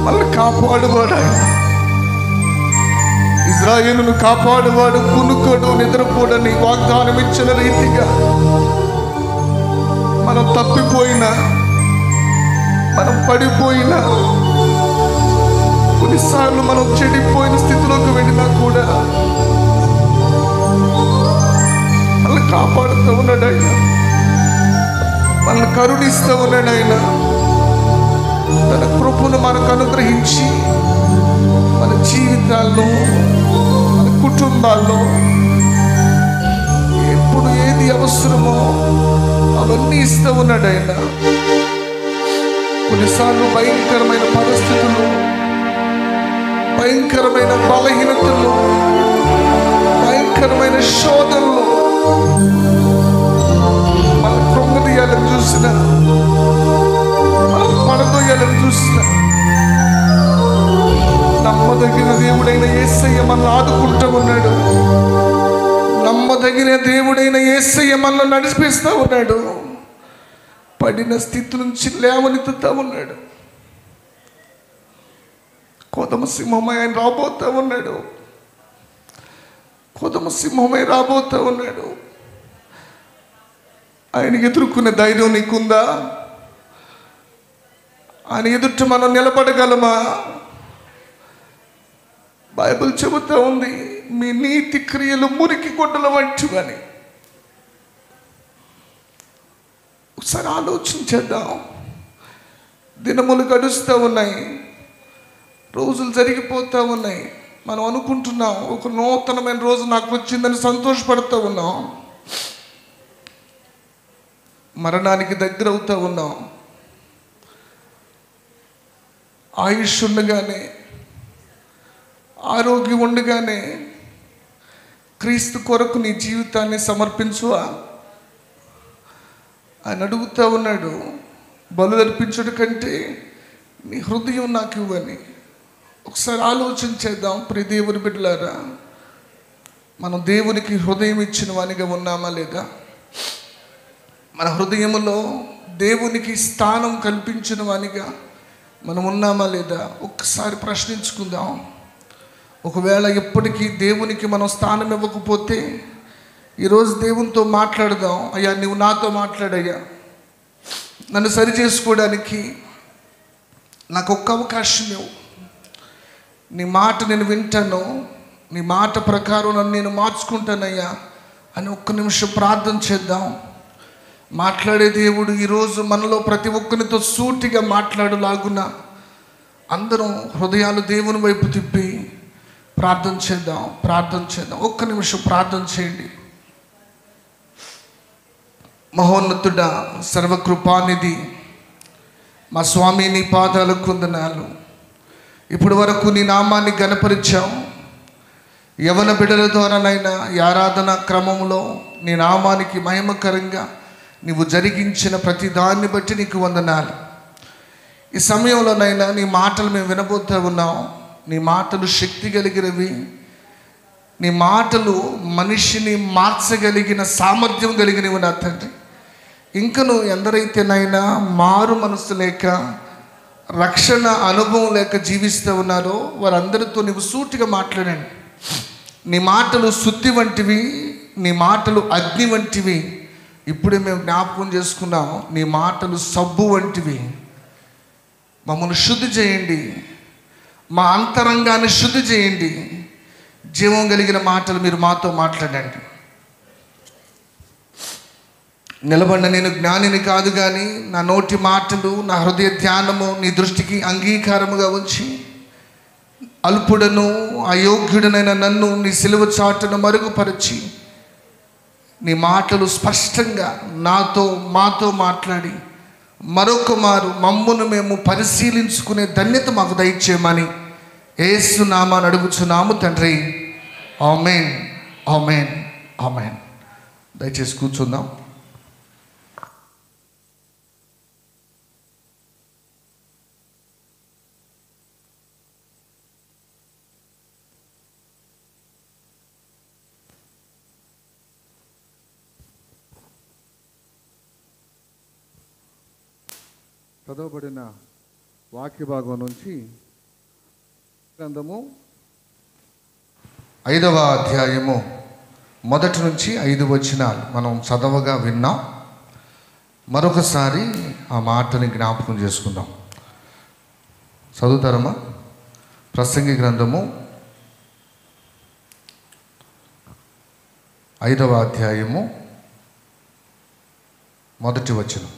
[SPEAKER 9] మనల్ని కాపాడువాడు ఆయన. ఇజ్రాయేలును కాపాడువాడు, కునుకోడు నిద్రపోడని వాగ్దానం ఇచ్చిన రీతిగా మనం తప్పిపోయినా, మనం పడిపోయినా, కొన్నిసార్లు మనం చెడిపోయిన స్థితిలోకి వెళ్ళినా కూడా మనల్ని కాపాడుతూ ఉన్నాడు ఆయన, మనల్ని కరుణిస్తూ ఉన్నాడు ఆయన. తన కృపను మనకు అనుగ్రహించి మన జీవితాల్లో, మన కుటుంబాల్లో ఎప్పుడు ఏది అవసరమో అవన్నీ ఇస్తూ ఉన్నాడు ఆయన. కొన్నిసార్లు భయంకరమైన పరిస్థితులు, భయంకరమైన బలహీనతలు, భయంకరమైన శోధనలు మన కృంగదీయాలని చూసిన, మన పడదోయాలని చూసిన, నమ్మదగిన దేవుడైన యేసయ్య మనల్ని ఆదుకుంటూ ఉన్నాడు. నమ్మదగిన దేవుడైన యేసయ్య మనల్ని నడిపిస్తూ ఉన్నాడు. పడిన స్థితి నుంచి లేవనెత్తుతూ ఉన్నాడు. కొదమ సింహమై ఆయన రాబోతూ ఉన్నాడు. కొదమ సింహమై రాబోతూ ఉన్నాడు. ఆయన ఎదుర్కొనే ధైర్యం నీకుందా? ఆయన ఎదుట మనం నిలబడగలమా? బైబిల్ చెబుతూ ఉంది, మీ నీతి క్రియలు మురికి గుడ్డల వంటివని. ఒకసారి ఆలోచించేద్దాం. దినములు గడుస్తూ ఉన్నాయి, రోజులు జరిగిపోతూ ఉన్నాయి. మనం అనుకుంటున్నాం ఒక నూతనమైన రోజు నాకు వచ్చిందని సంతోషపడుతూ ఉన్నాం. మరణానికి దగ్గర అవుతూ ఉన్నాం. ఆయుష్ ఉండగానే, ఆరోగ్యం ఉండగానే క్రీస్తు కొరకు నీ జీవితాన్ని సమర్పించువా? ఆయన అడుగుతూ ఉన్నాడు, బలు అర్పించడం కంటే నీ హృదయం నాకు ఇవ్వని. ఒకసారి ఆలోచన చేద్దాం ప్రియ దేవుని బిడ్డలారా. మనం దేవునికి హృదయం ఇచ్చిన వానిగా ఉన్నామా లేదా? మన హృదయంలో దేవునికి స్థానం కల్పించిన వానిగా మనం ఉన్నామా లేదా? ఒక్కసారి ప్రశ్నించుకుందాం. ఒకవేళ ఎప్పటికీ దేవునికి మనం స్థానం ఇవ్వకపోతే ఈరోజు దేవునితో మాట్లాడదాం. అయ్యా, నువ్వు నాతో మాట్లాడయ్యా, నన్ను సరి చేసుకోవడానికి నాకు ఒక్క అవకాశం ఇవ్వు. నీ మాట నేను వింటాను, నీ మాట ప్రకారం నన్ను నేను మార్చుకుంటానయ్యా అని ఒక్క నిమిషం ప్రార్థన చేద్దాం. మాట్లాడే దేవుడు ఈరోజు మనలో ప్రతి ఒక్కరితో సూటిగా మాట్లాడులాగున అందరం హృదయాలు దేవుని వైపు తిప్పి ప్రార్థన చేద్దాం. ప్రార్థన చేద్దాం. ఒక్క నిమిషం ప్రార్థన చేయండి. మహోన్నతుడా, సర్వకృపానిధి మా స్వామి, నీ పాదాలకు వందనాలు. ఇప్పటి వరకు నీ నామాన్ని ఘనపరిచాం. యవన బిడ్డల ద్వారానైనా ఈ ఆరాధన క్రమంలో నీ నామానికి మహిమకరంగా నీవు జరిగించిన ప్రతి దాన్ని బట్టి నీకు వందనాలు. ఈ సమయంలోనైనా నీ మాటలు మేము వినబోతూ ఉన్నాం. నీ మాటలు శక్తి కలిగినవి. నీ మాటలు మనిషిని మార్చగలిగిన సామర్థ్యం కలిగినవి నా తండ్రి. ఇంకను ఎందరైతేనైనా మారు మనసు లేక, రక్షణ అనుభవం లేక జీవిస్తూ ఉన్నారో వారందరితో నీవు సూటిగా మాట్లాడండి. నీ మాటలు శుద్ధి వంటివి, నీ మాటలు అగ్ని వంటివి. ఇప్పుడే మేము జ్ఞాపకం చేసుకున్నాం. నీ మాటలు సబ్బు వంటివి. మమ్మల్ని శుద్ధి చేయండి, మా అంతరంగాన్ని శుద్ధి చేయండి. జీవం కలిగిన మాటలు మీరు మాతో మాట్లాడండి. నిలబడిన నేను జ్ఞానిని కాదు, కానీ నా నోటి మాటలు, నా హృదయ ధ్యానము నీ దృష్టికి అంగీకారముగా ఉంచి అల్పుడను అయోగ్యుడనైన నన్ను నీ సిలువ చాటును మరుగుపరిచి నీ మాటలు స్పష్టంగా నాతో మాతో మాట్లాడి మరొక మారు మమ్మును మేము పరిశీలించుకునే ధన్యత మాకు దయచేయమని యేసు నామాన్ని అడుగుచున్నాము తండ్రి. ఆమేన్, ఆమేన్, ఆమేన్. దయచేసి కూర్చుందాం.
[SPEAKER 8] చదవబడిన వాక్య భాగం నుంచి గ్రంథము
[SPEAKER 9] 5వ అధ్యాయము 1 నుంచి 5 వచనాలు మనం చదవగా విన్నాం. మరొకసారి ఆ మాటని జ్ఞాపకం చేసుకుందాం. చదువుతారమ్మా? ప్రసంగి గ్రంథము 5వ అధ్యాయము 1 వచనం.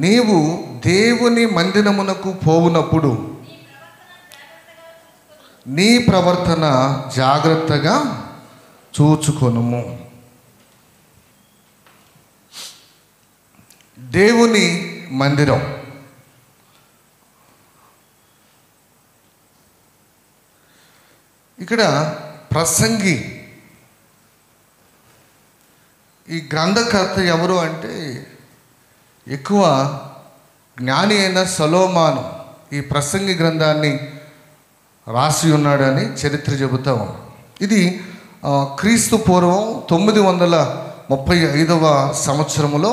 [SPEAKER 9] నీవు దేవుని మందిరమునకు పోవునప్పుడు నీ ప్రవర్తన జాగ్రత్తగా చూచుకొనుము. దేవుని మందిరం ఇక్కడ ప్రసంగి, ఈ గ్రంథకర్త ఎవరు అంటే ఎక్కువ జ్ఞాని అయిన సొలొమోను ఈ ప్రసంగి గ్రంథాన్ని రాసి ఉన్నాడని చరిత్ర చెబుతా ఉంది. ఇది క్రీస్తు పూర్వం 935వ సంవత్సరములో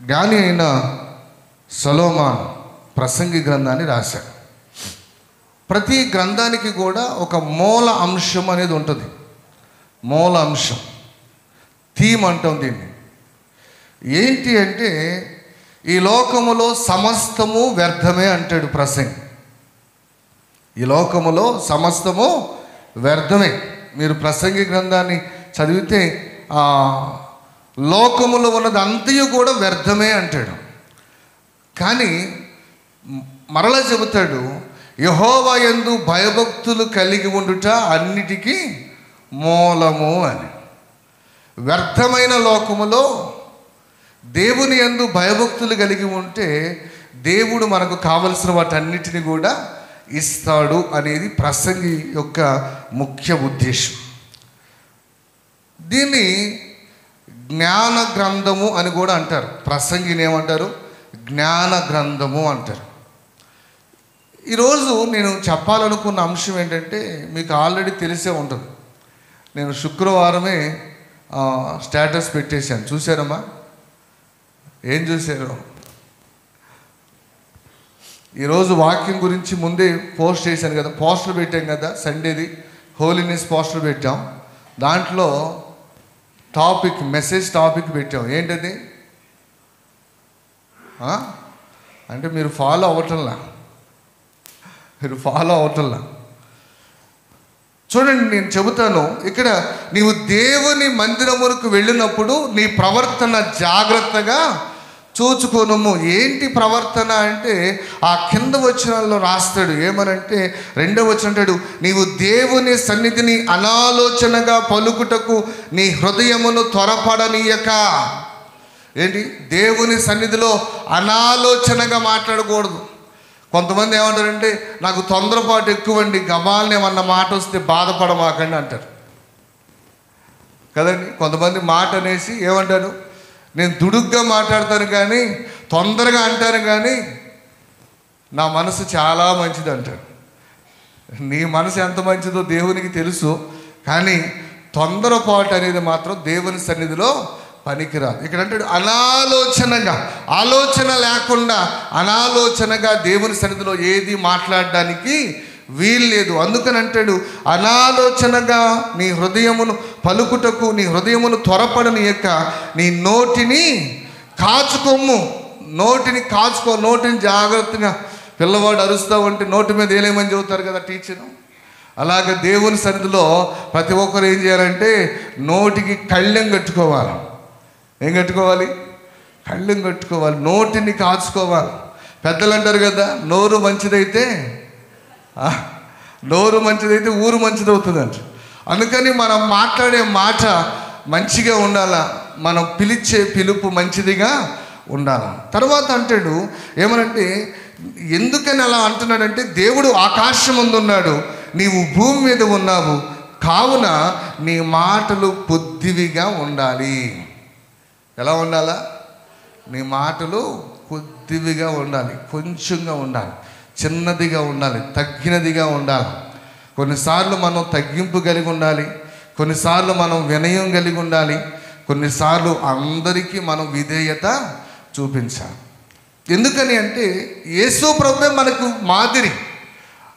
[SPEAKER 9] జ్ఞాని అయిన సొలొమోను ప్రసంగి గ్రంథాన్ని రాశాడు. ప్రతి గ్రంథానికి కూడా ఒక మూల అంశం అనేది ఉంటుంది. మూల అంశం, థీమ్ అంటాం దీన్ని. ఏంటి అంటే ఈ లోకములో సమస్తము వ్యర్థమే అంటాడు ప్రసంగి. ఈ లోకములో సమస్తము వ్యర్థమే. మీరు ప్రసంగి గ్రంథాన్ని చదివితే లోకములో ఉన్నది అంతయు కూడా వ్యర్థమే అంటాడు. కానీ మరలా చెబుతాడు, యెహోవా యందు భయభక్తులు కలిగి ఉండుట అన్నిటికీ మూలము అని. వ్యర్థమైన లోకములో దేవుని యందు భయభక్తులు కలిగి ఉంటే దేవుడు మనకు కావలసిన వాటన్నిటిని కూడా ఇస్తాడు అనేది ప్రసంగి యొక్క ముఖ్య ఉద్దేశం. దీన్ని జ్ఞాన గ్రంథము అని కూడా అంటారు. ప్రసంగిని ఏమంటారు? జ్ఞాన గ్రంథము అంటారు. ఈరోజు నేను చెప్పాలనుకున్న అంశం ఏంటంటే మీకు ఆల్రెడీ తెలిసే ఉంటుంది. నేను శుక్రవారమే స్టేటస్ పెట్టేశాను, చూశారమ్మా? ఏం చూశారు? ఈరోజు వాక్యం గురించి ముందే పోస్ట్ చేశాను కదా, పోస్టర్ పెట్టాం కదా, సండేది హోలీనెస్ పోస్టర్ పెట్టాం. దాంట్లో టాపిక్, మెసేజ్ టాపిక్ పెట్టాం. ఏంటది అంటే మీరు ఫాలో అవ్వటంలా, చూడండి నేను చెబుతాను. ఇక్కడ నీవు దేవుని మందిరములకు వెళ్ళినప్పుడు నీ ప్రవర్తన జాగ్రత్తగా చూచుకోనము. ఏంటి ప్రవర్తన అంటే ఆ కింద వచనాల్లో రాస్తాడు. ఏమనంటే 2వ వచనం అంటాడు, నీవు దేవుని సన్నిధిని అనాలోచనగా పలుకుటకు నీ హృదయమును త్వరపడనీయక. ఏంటి? దేవుని సన్నిధిలో అనాలోచనగా మాట్లాడకూడదు. కొంతమంది ఏమంటారంటే నాకు తొందరపాటు ఎక్కువండి, గబాల్ని ఏమన్నా మాట వస్తే బాధపడమాకండి అంటారు కదండి. కొంతమంది మాట అనేసి ఏమంటారు, నేను దుడుగ్గా మాట్లాడతాను కానీ తొందరగా అంటాను కానీ నా మనసు చాలా మంచిది అంటాడు. నీ మనసు ఎంత మంచిదో దేవునికి తెలుసు, కానీ తొందరపాటు అనేది మాత్రం దేవుని సన్నిధిలో పనికిరాదు. ఇక్కడ అంటాడు అనాలోచనగా, ఆలోచన లేకుండా అనాలోచనగా దేవుని సన్నిధిలో ఏది మాట్లాడడానికి వీల్లేదు. అందుకని అంటాడు అనాలోచనగా నీ హృదయమును పలుకుటకు నీ హృదయమును త్వరపడనీయక నీ నోటిని కాచుకోము. నోటిని కాచుకో, నోటిని జాగ్రత్తగా. పిల్లవాడు అరుస్తూ ఉంటే నోటి మీద ఏలేమని చెబుతారు కదా టీచరు. అలాగే దేవుని సన్నిధిలో ప్రతి ఒక్కరు ఏం చేయాలంటే నోటికి కళ్ళెం కట్టుకోవాలి. ఏం కట్టుకోవాలి? కళ్ళెం కట్టుకోవాలి. నోటిని కాచుకోవాలి. పెద్దలు అంటారు కదా, నోరు మంచిదైతే ఊరు మంచిదవుతుంది అంట. అందుకని మనం మాట్లాడే మాట మంచిగా ఉండాలా, మనం పిలిచే పిలుపు మంచిదిగా ఉండాలి. తర్వాత అంటాడు ఏమనంటే, ఎందుకని అలా అంటున్నాడంటే దేవుడు ఆకాశం ముందు ఉన్నాడు, నీవు భూమి మీద ఉన్నావు, కావున నీ మాటలు కొద్దివిగా ఉండాలి. ఎలా ఉండాలా? నీ మాటలు కొద్దివిగా ఉండాలి, కొంచెంగా ఉండాలి, చిన్నదిగా ఉండాలి, తగ్గినదిగా ఉండాలి. కొన్నిసార్లు మనం తగ్గింపు కలిగి ఉండాలి, కొన్నిసార్లు మనం వినయం కలిగి ఉండాలి, కొన్నిసార్లు అందరికీ మనం విధేయత చూపించాలి. ఎందుకని అంటే యేసు ప్రభువే మనకు మాదిరి.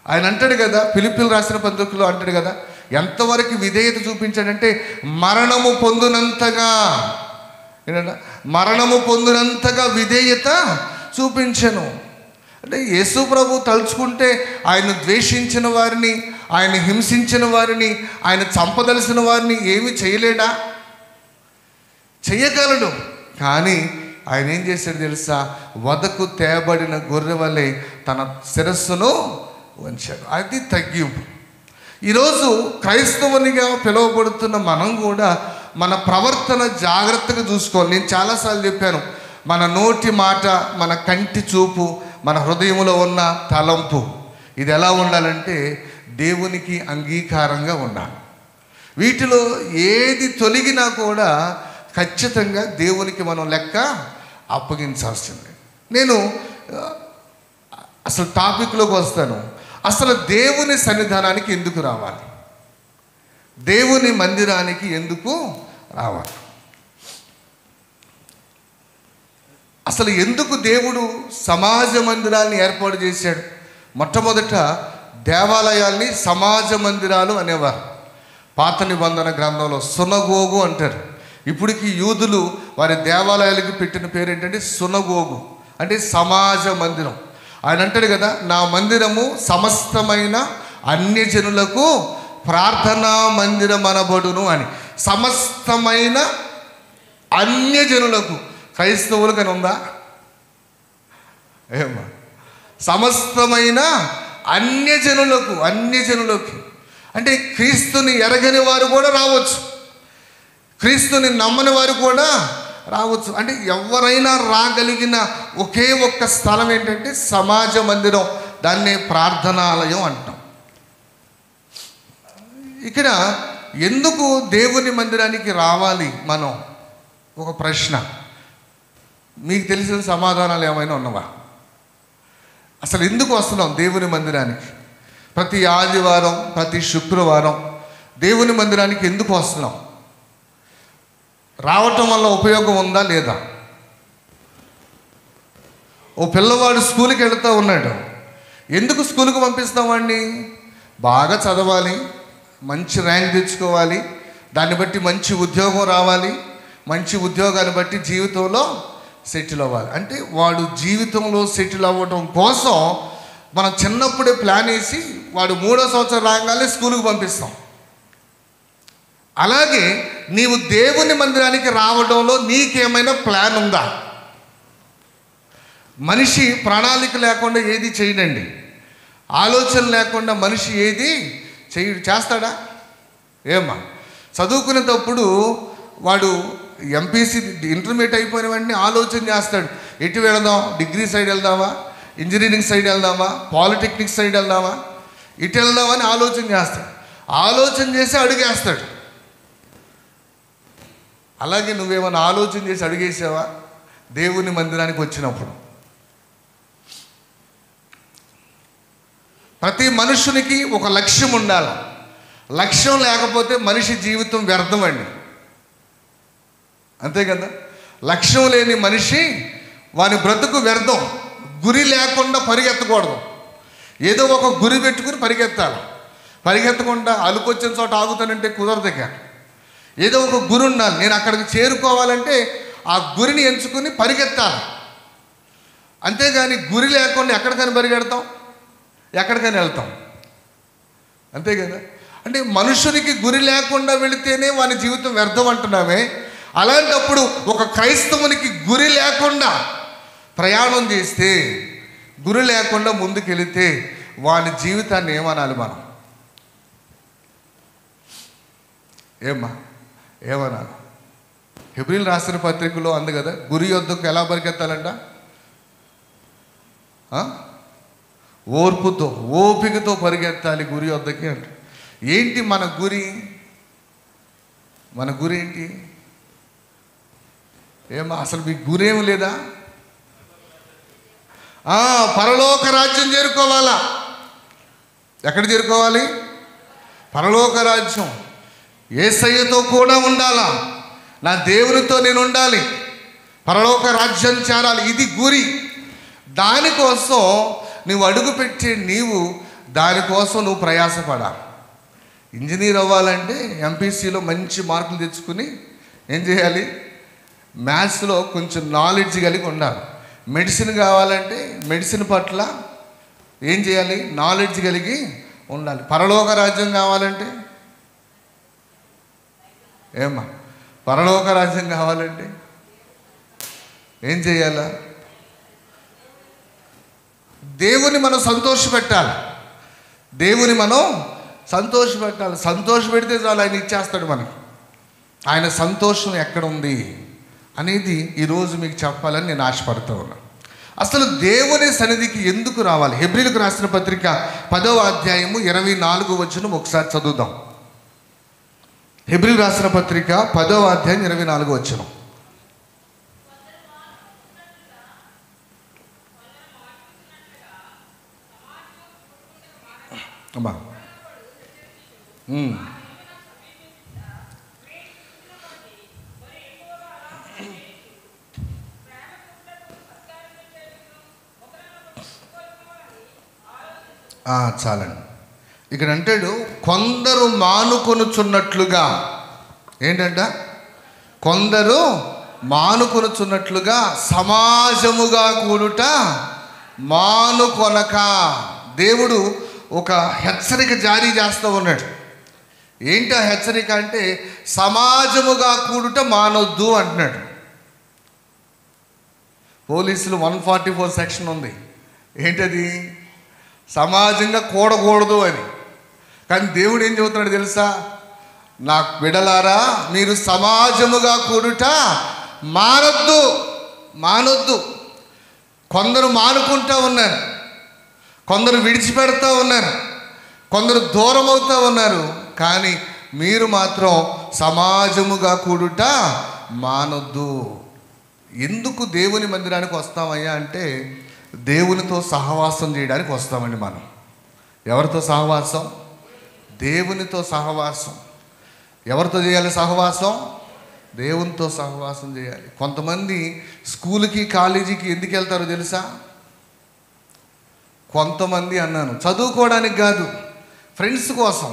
[SPEAKER 9] ఆయన అంటాడు కదా, ఫిలిప్పీయులకు రాసిన పత్రికలో అంటాడు కదా, ఎంతవరకు విధేయత చూపించాడంటే మరణము పొందినంతగా, ఏంటంటే మరణము పొందినంతగా విధేయత చూపించను. అంటే యేసు ప్రభు తలుచుకుంటే ఆయన ద్వేషించిన వారిని, ఆయన హింసించిన వారిని, ఆయన చంపదలసిన వారిని ఏమి చేయలేడా? చేయగలడు. కానీ ఆయన ఏం చేశాడు తెలుసా? వదకు తేబడిన గొర్రె వలె తన శిరస్సును వంచాడు. అది తగ్గింపు. ఈరోజు క్రైస్తవునిగా పిలువబడుతున్న మనం కూడా మన ప్రవర్తన జాగ్రత్తగా చూసుకోవాలి. నేను చాలాసార్లు చెప్పాను, మన నోటి మాట, మన కంటి చూపు, మన హృదయంలో ఉన్న తలంపు, ఇది ఎలా ఉండాలంటే దేవునికి అంగీకారంగా ఉండాలి. వీటిలో ఏది తొలగినా కూడా ఖచ్చితంగా దేవునికి మనం లెక్క అప్పగించాల్సిందే. నేను అసలు టాపిక్లోకి వస్తాను. అసలు దేవుని సన్నిధానానికి ఎందుకు రావాలి? దేవుని మందిరానికి ఎందుకు రావాలి? అసలు ఎందుకు దేవుడు సమాజ మందిరాన్ని ఏర్పాటు చేశాడు? మొట్టమొదట దేవాలయాల్ని సమాజ మందిరాలు అనేవారు. పాత నిబంధన గ్రంథంలో సునగోగు అంటారు. ఇప్పటికి యూదులు వారి దేవాలయాలకు పెట్టిన పేరు ఏంటంటే సునగోగు, అంటే సమాజ మందిరం. ఆయన అంటాడు కదా, నా మందిరము సమస్తమైన అన్యజనులకు ప్రార్థనా మందిరం అనబడును అని. సమస్తమైన అన్యజనులకు, క్రైస్తవులకు అని ఉందా? ఏమా? సమస్తమైన అన్యజనులకు అంటే క్రీస్తుని ఎరగని వారు కూడా రావచ్చు, క్రీస్తుని నమ్మని వారు కూడా రావచ్చు. అంటే ఎవరైనా రాగలిగిన ఒకే ఒక్క స్థలం ఏంటంటే సమాజ మందిరం. దాన్నే ప్రార్థనాలయం అంటాం. ఇక్కడ ఎందుకు దేవుని మందిరానికి రావాలి మనం? ఒక ప్రశ్న. మీకు తెలిసిన సమాధానాలు ఏమైనా ఉన్నవా? అసలు ఎందుకు వస్తున్నాం దేవుని మందిరానికి? ప్రతి ఆదివారం, ప్రతి శుక్రవారం దేవుని మందిరానికి ఎందుకు వస్తున్నాం? రావటం వల్ల ఉపయోగం ఉందా లేదా? ఓ పిల్లవాడు స్కూల్కి వెళుతూ ఉన్నాడు. ఎందుకు స్కూల్కి పంపిస్తాం వాడిని? బాగా చదవాలి, మంచి ర్యాంక్ తెచ్చుకోవాలి, దాన్ని బట్టి మంచి ఉద్యోగం రావాలి, మంచి ఉద్యోగాన్ని బట్టి జీవితంలో సెటిల్ అవ్వాలి. అంటే వాడు జీవితంలో సెటిల్ అవ్వటం కోసం మనం చిన్నప్పుడే ప్లాన్ వేసి వాడు 3వ సంవత్సరం రాగానే స్కూల్కి పంపిస్తాం. అలాగే నీవు దేవుని మందిరానికి రావడంలో నీకేమైనా ప్లాన్ ఉందా? మనిషి ప్రణాళిక లేకుండా ఏది చేయడండి. ఆలోచన లేకుండా మనిషి ఏది చేస్తాడా? ఏమ్మా? చదువుకునేటప్పుడు వాడు ఎంపీసీ ఇంటర్మీడియట్ అయిపోయిన వెంటనే ఆలోచన చేస్తాడు, ఎటు వెళదాం? డిగ్రీ సైడ్ వెళ్దామా, ఇంజనీరింగ్ సైడ్ వెళ్దామా, పాలిటెక్నిక్ సైడ్ వెళ్దామా, ఇటు వెళ్దామని ఆలోచన చేస్తాడు. ఆలోచన చేసి అడుగేస్తాడు. అలాగే నువ్వేమైనా ఆలోచన చేసి అడిగేసావా దేవుని మందిరానికి వచ్చినప్పుడు? ప్రతి మనుషునికి ఒక లక్ష్యం ఉండాలి. లక్ష్యం లేకపోతే మనిషి జీవితం వ్యర్థం అండి. అంతే కదా? లక్ష్యం లేని మనిషి వాని బ్రతుకు వ్యర్థం. గురి లేకుండా పరిగెత్తకూడదు. ఏదో ఒక గురి పెట్టుకుని పరిగెత్తాలి. పరిగెత్తకుండా అలుకొచ్చిన చోట ఆగుతానంటే కుదరదు. ఏదో ఒక గురి ఉండాలి. నేను అక్కడికి చేరుకోవాలంటే ఆ గురిని ఎంచుకుని పరిగెత్తాలి. అంతేగాని గురి లేకుండా ఎక్కడికైనా పరిగెడతాం, ఎక్కడికైనా వెళ్తాం. అంతే కదా? అంటే మనుషునికి గురి లేకుండా వెళితేనే వాని జీవితం వ్యర్థం అంటున్నామే. అలాంటప్పుడు ఒక క్రైస్తవునికి గురి లేకుండా ప్రయాణం చేస్తే, గురి లేకుండా ముందుకు వెళితే వాని జీవితాన్ని ఏమనాలి మనం? ఏమనాలి? హెబ్రీయులకు రాసిన పత్రికలో అంది కదా, గురి యొద్దకు ఎలా పరిగెత్తాలంట? ఓర్పుతో, ఓపికతో పరిగెత్తాలి గురి వద్దకి అంట. ఏంటి మన గురి? మన గురి ఏంటి? అసలు మీకు గురి ఏమి లేదా? పరలోక రాజ్యం చేరుకోవాలా. ఎక్కడ చేరుకోవాలి? పరలోక రాజ్యం. యేసయ్యతో కూడా ఉండాలా. నా దేవునితో నేను ఉండాలి. పరలోక రాజ్యం చేరాలి, ఇది గురి. దానికోసం నువ్వు అడుగుపెట్టే నీవు దానికోసం నువ్వు ప్రయాసపడాలి. ఇంజనీర్ అవ్వాలంటే ఎంపీసీలో మంచి మార్కులు తెచ్చుకుని ఏం చేయాలి? మ్యాథ్స్లో కొంచెం నాలెడ్జ్ కలిగి ఉండాలి. మెడిసిన్ కావాలంటే మెడిసిన్ పట్ల ఏం చేయాలి? నాలెడ్జ్ కలిగి ఉండాలి. పరలోక రాజ్యం కావాలంటే ఏమ్మా? పరలోక రాజ్యం కావాలంటే ఏం చేయాలా? దేవుని మనం సంతోషపెట్టాలి. దేవుని మనం సంతోషపెట్టాలి. సంతోషపెడితే చాలు, ఆయన ఇచ్చేస్తాడు మనకి. ఆయన సంతోషం ఎక్కడ ఉంది అనేది ఈరోజు మీకు చెప్పాలని నేను ఆశపడుతూ ఉన్నాను. అసలు దేవుని సన్నిధికి ఎందుకు రావాలి? హెబ్రీలకు రాసిన పత్రిక 10వ అధ్యాయము 24వ వచనం ఒకసారి చదువుదాం. హెబ్రీలకు రాసిన పత్రిక 10వ అధ్యాయం 24వ వచనం. అమ్మా చాలండి. ఇక్కడ అంటాడు కొందరు మానుకొనుచున్నట్లుగా. ఏంటంట? కొందరు మానుకొనుచున్నట్లుగా సమాజముగా కూడుట మానుకొనక. దేవుడు ఒక హెచ్చరిక జారీ చేస్తూ ఉన్నాడు. ఏంటి ఆ హెచ్చరిక అంటే సమాజముగా కూడుట మానొద్దు అంటున్నాడు. పోలీసులు 144 సెక్షన్ ఉంది. ఏంటది? సమాజంగా కూడకూడదు అని. కానీ దేవుడు ఏం చెబుతున్నాడు తెలుసా? నా బిడ్డలారా, మీరు సమాజముగా కూడుట మానొద్దు, మానొద్దు. కొందరు మానుకుంటూ ఉన్నారు, కొందరు విడిచిపెడతా ఉన్నారు, కొందరు దూరం అవుతూ ఉన్నారు. కానీ మీరు మాత్రం సమాజముగా కూడుట మానొద్దు. ఎందుకు దేవుని మందిరానికి వస్తామయ్యా అంటే దేవునితో సహవాసం చేయడానికి వస్తామండి మనం. ఎవరితో సహవాసం? దేవునితో సహవాసం. ఎవరితో చేయాలి సహవాసం? దేవునితో సహవాసం చేయాలి. కొంతమంది స్కూల్కి కాలేజీకి ఎందుకు వెళ్తారో తెలుసా? కొంతమంది అన్నాను చదువుకోవడానికి కాదు, ఫ్రెండ్స్ కోసం.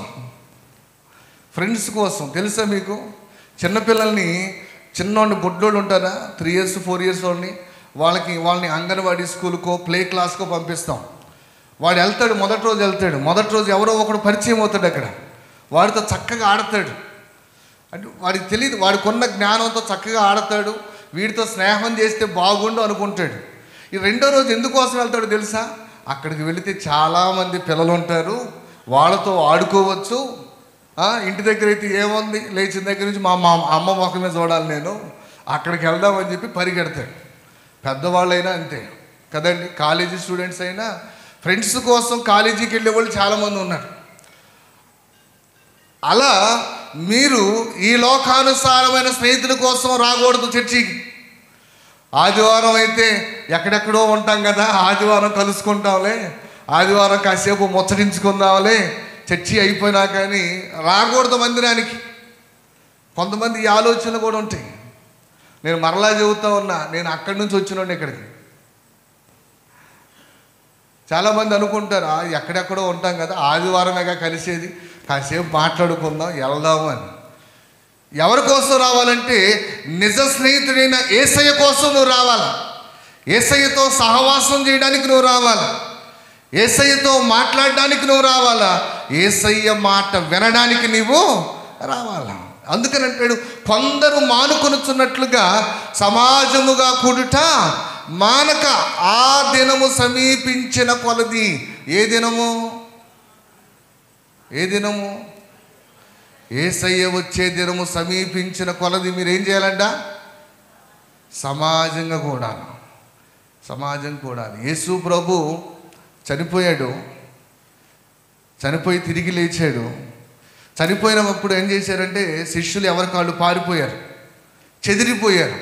[SPEAKER 9] ఫ్రెండ్స్ కోసం. తెలుసా మీకు? చిన్నపిల్లల్ని, చిన్నోడిని బొడ్డోళ్ళు ఉంటారా 3 years 4 years వాళ్ళని, వాళ్ళని అంగన్వాడీ స్కూల్కో ప్లే క్లాస్కో పంపిస్తాం. వాడు వెళ్తాడు, మొదటి రోజు ఎవరో ఒకడు పరిచయం అవుతాడు అక్కడ. వాడితో చక్కగా ఆడతాడు. అంటే వాడికి తెలియదు, వాడికి ఉన్న జ్ఞానంతో చక్కగా ఆడతాడు. వీడితో స్నేహం చేస్తే బాగుండు అనుకుంటాడు. ఈ రెండో రోజు ఎందుకోసం వెళ్తాడు తెలుసా? అక్కడికి వెళితే చాలామంది పిల్లలు ఉంటారు, వాళ్ళతో ఆడుకోవచ్చు. ఇంటి దగ్గర అయితే ఏముంది, లేచిన దగ్గర నుంచి మా అమ్మ మొక్కమే చూడాలి నేను, అక్కడికి వెళ్దామని చెప్పి పరిగెడతాడు. పెద్దవాళ్ళైనా అంతే కదండి. కాలేజీ స్టూడెంట్స్ అయినా ఫ్రెండ్స్ కోసం కాలేజీకి వెళ్ళే వాళ్ళు చాలామంది ఉన్నారు. అలా మీరు ఈ లోకానుసారమైన స్నేహితుల కోసం రాకూడదు చర్చికి. ఆదివారం అయితే ఎక్కడెక్కడో ఉంటాం కదా, ఆదివారం కలుసుకుంటాంలే, ఆదివారం కాసేపు ముచ్చటించుకుందాంలే, చర్చి అయిపోయినా కానీ రాకూడదు మందిరానికి. కొంతమంది ఈ ఆలోచనలు కూడా ఉంటాయి. నేను మరలా చెబుతా ఉన్నా, నేను అక్కడి నుంచి వచ్చినండి ఇక్కడికి. చాలామంది అనుకుంటారు ఎక్కడెక్కడో ఉంటాం కదా, ఆదివారమేగా కలిసేది, కాసేపు మాట్లాడుకుందాం వెళ్దాము అని. ఎవరి కోసం రావాలంటే నిజ స్నేహితుడైన యేసయ్య కోసం నువ్వు రావాలి. యేసయ్యతో సహవాసం చేయడానికి నువ్వు రావాలి. యేసయ్యతో మాట్లాడడానికి నువ్వు రావాలా. యేసయ్య మాట వినడానికి నువ్వు రావాలా. అందుకని అంటాడు కొందరు మానుకొనుచున్నట్లుగా సమాజముగా కూడుట మానక ఆ దినము సమీపించిన కొలది. ఏ దినము? ఏ దినము? యేసయ్య వచ్చే దినము సమీపించిన కొలది మీరేం చేయాలంట? సమాజంగా కూడాలి. సమాజం కూడాలి. యేసు ప్రభు చనిపోయాడు, చనిపోయి తిరిగి లేచాడు. చనిపోయినప్పుడు ఏం చేశారంటే శిష్యులు ఎవరి కాళ్ళు పారిపోయారు, చెదిరిపోయారు.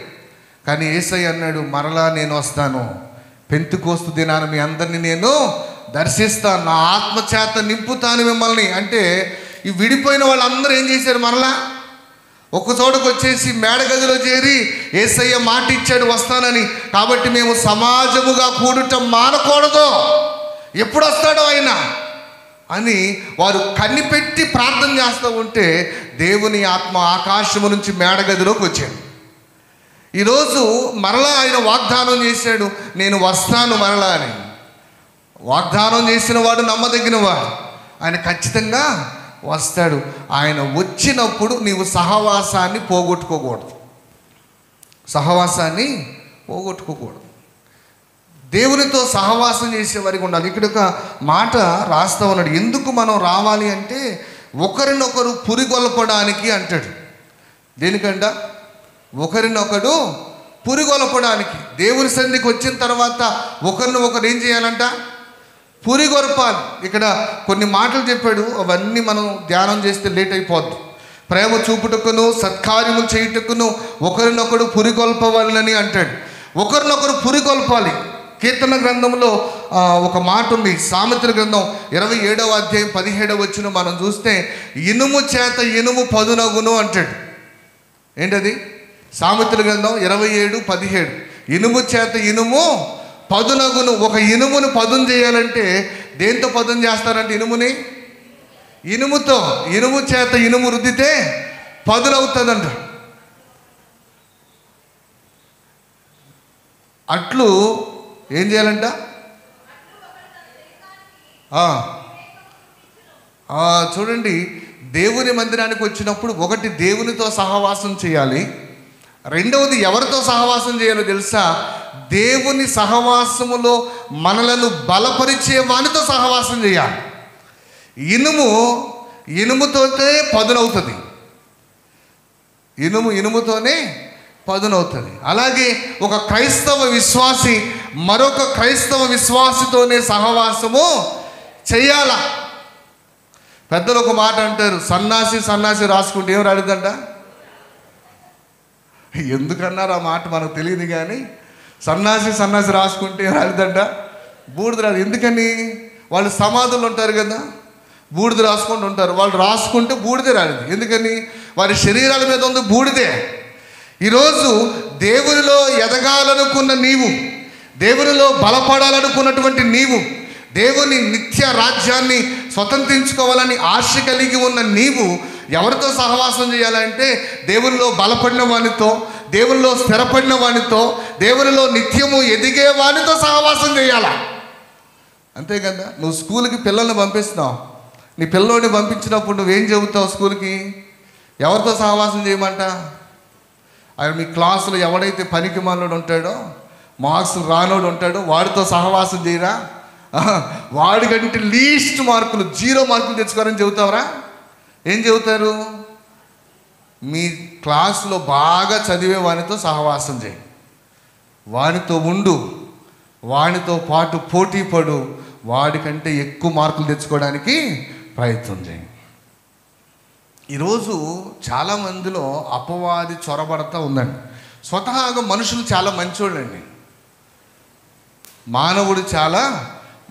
[SPEAKER 9] కానీ యేసయ్య అన్నాడు మరలా నేను వస్తాను, పెంతెకోస్తు దినాన మీ అందరినీ నేను దర్శిస్తాను, నా ఆత్మచేత నింపుతాను మిమ్మల్ని. అంటే ఈ విడిపోయిన వాళ్ళందరూ ఏం చేశారు? మరలా ఒక చోటకు వచ్చేసి మేడగదిలో చేరి యేసయ్య మాట ఇచ్చాడు వస్తానని, కాబట్టి మేము సమాజముగా కూడటం మానకూడదు, ఎప్పుడు వస్తాడో ఆయన అని వారు కనిపెట్టి ప్రార్థన చేస్తూ ఉంటే దేవుని ఆత్మ ఆకాశము నుంచి మేడగదిలోకి వచ్చాడు. ఈరోజు మరలా ఆయన వాగ్దానం చేశాడు, నేను వస్తాను మరలా అని. వాగ్దానం చేసిన వాడు నమ్మదగిన వాడు, ఆయన ఖచ్చితంగా వస్తాడు. ఆయన వచ్చినప్పుడు నీవు సహవాసాన్ని పోగొట్టుకోకూడదు, సహవాసాన్ని పోగొట్టుకోకూడదు. దేవునితో సహవాసం చేసేవారికి ఉండాలి. ఇక్కడ ఒక మాట రాస్తా ఉన్నాడు, ఎందుకు మనం రావాలి అంటే ఒకరినొకరు పురిగొల్పడానికి అంటాడు. దేనికంట? ఒకరినొకడు పురిగొల్పడానికి. దేవుని సన్నిధికి వచ్చిన తర్వాత ఒకరినొకరు ఏం చేయాలంట? పురిగొల్పాలి. ఇక్కడ కొన్ని మాటలు చెప్పాడు, అవన్నీ మనం ధ్యానం చేస్తే లేట్ అయిపోద్ది. ప్రేమ చూపుటకును సత్కార్యములు చేయుటకును ఒకరినొకడు పురిగొల్పవాలని అంటాడు. ఒకరినొకరు పురిగొల్పాలి. కీర్తన గ్రంథంలో ఒక మాట ఉంది, సామెతల గ్రంథం 27వ అధ్యాయం 17వ వచనం మనం చూస్తే ఇనుము చేత ఇనుము పదునగును అంటాడు. ఏంటది? సామెతల గ్రంథం 27:17 ఇనుము చేత ఇనుము పదునగును. ఒక ఇనుమును పదును చేయాలంటే దేంతో పదును చేస్తారంటే ఇనుముని? ఇనుముతో. ఇనుము చేత ఇనుము రుద్దితే పదునవుతుందంట. అట్లు ఏం చేయాలంట? చూడండి, దేవుని మందిరానికి వచ్చినప్పుడు ఒకటి దేవునితో సహవాసం చేయాలి, రెండవది ఎవరితో సహవాసం చేయాలో తెలుసా? దేవుని సహవాసములో మనలను బలపరిచే వానితో సహవాసం చేయాలి. ఇనుముతోనే పదునవుతుంది, ఇనుముతోనే పదునవుతుంది. అలాగే ఒక క్రైస్తవ విశ్వాసి మరొక క్రైస్తవ విశ్వాసితోనే సహవాసము చేయాల. పెద్దలు ఒక మాట అంటారు, సన్నాసి రాసుకుంటే ఏం రాలేదంట. ఎందుకన్నారు ఆ మాట మనకు తెలియదు, కానీ సన్నాసి రాసుకుంటే ఏం రాలేదంట, బూడిద రాదు. ఎందుకని? వాళ్ళు సమాధులు ఉంటారు కదా, బూడిద రాసుకుంటూ ఉంటారు. వాళ్ళు రాసుకుంటే బూడిదే రాలేదు. ఎందుకని? వారి శరీరాల మీద ఉంది బూడిదే. ఈరోజు దేవునిలో ఎదగాలనుకున్న నీవు, దేవునిలో బలపడాలనుకున్నటువంటి నీవు, దేవుని నిత్య రాజ్యాన్ని స్వతంత్రించుకోవాలని ఆశ కలిగి ఉన్న నీవు ఎవరితో సహవాసం చేయాలంటే దేవునిలో బలపడిన వానితో, దేవునిలో స్థిరపడిన వానితో, దేవునిలో నిత్యము ఎదిగే వానితో సహవాసం చేయాల. అంతే కదా. నువ్వు స్కూల్కి పిల్లల్ని పంపిస్తున్నావు, నీ పిల్లోడిని పంపించినప్పుడు నువ్వేం చెబుతావు స్కూల్కి? ఎవరితో సహవాసం చేయమంట? ఆయన మీ క్లాసులో ఎవడైతే పనికి మాలోడు ఉంటాడో, మార్క్స్ రానోడు ఉంటాడో వాడితో సహవాసం చేయరా? వాడికంటే లీస్ట్ మార్కులు 0 మార్కులు తెచ్చుకోరని చెబుతావరా? ఏం చెబుతారు? మీ క్లాసులో బాగా చదివే వానితో సహవాసం చేయి, వానితో ఉండు, వానితో పాటు పోటీ పడు, వాడికంటే ఎక్కువ మార్కులు తెచ్చుకోవడానికి ప్రయత్నం చేయి. ఈరోజు చాలామందిలో అపవాది చొరబడతా ఉందండి. స్వతహాగా మనుషులు చాలా మంచోళ్ళండి, మానవుడు చాలా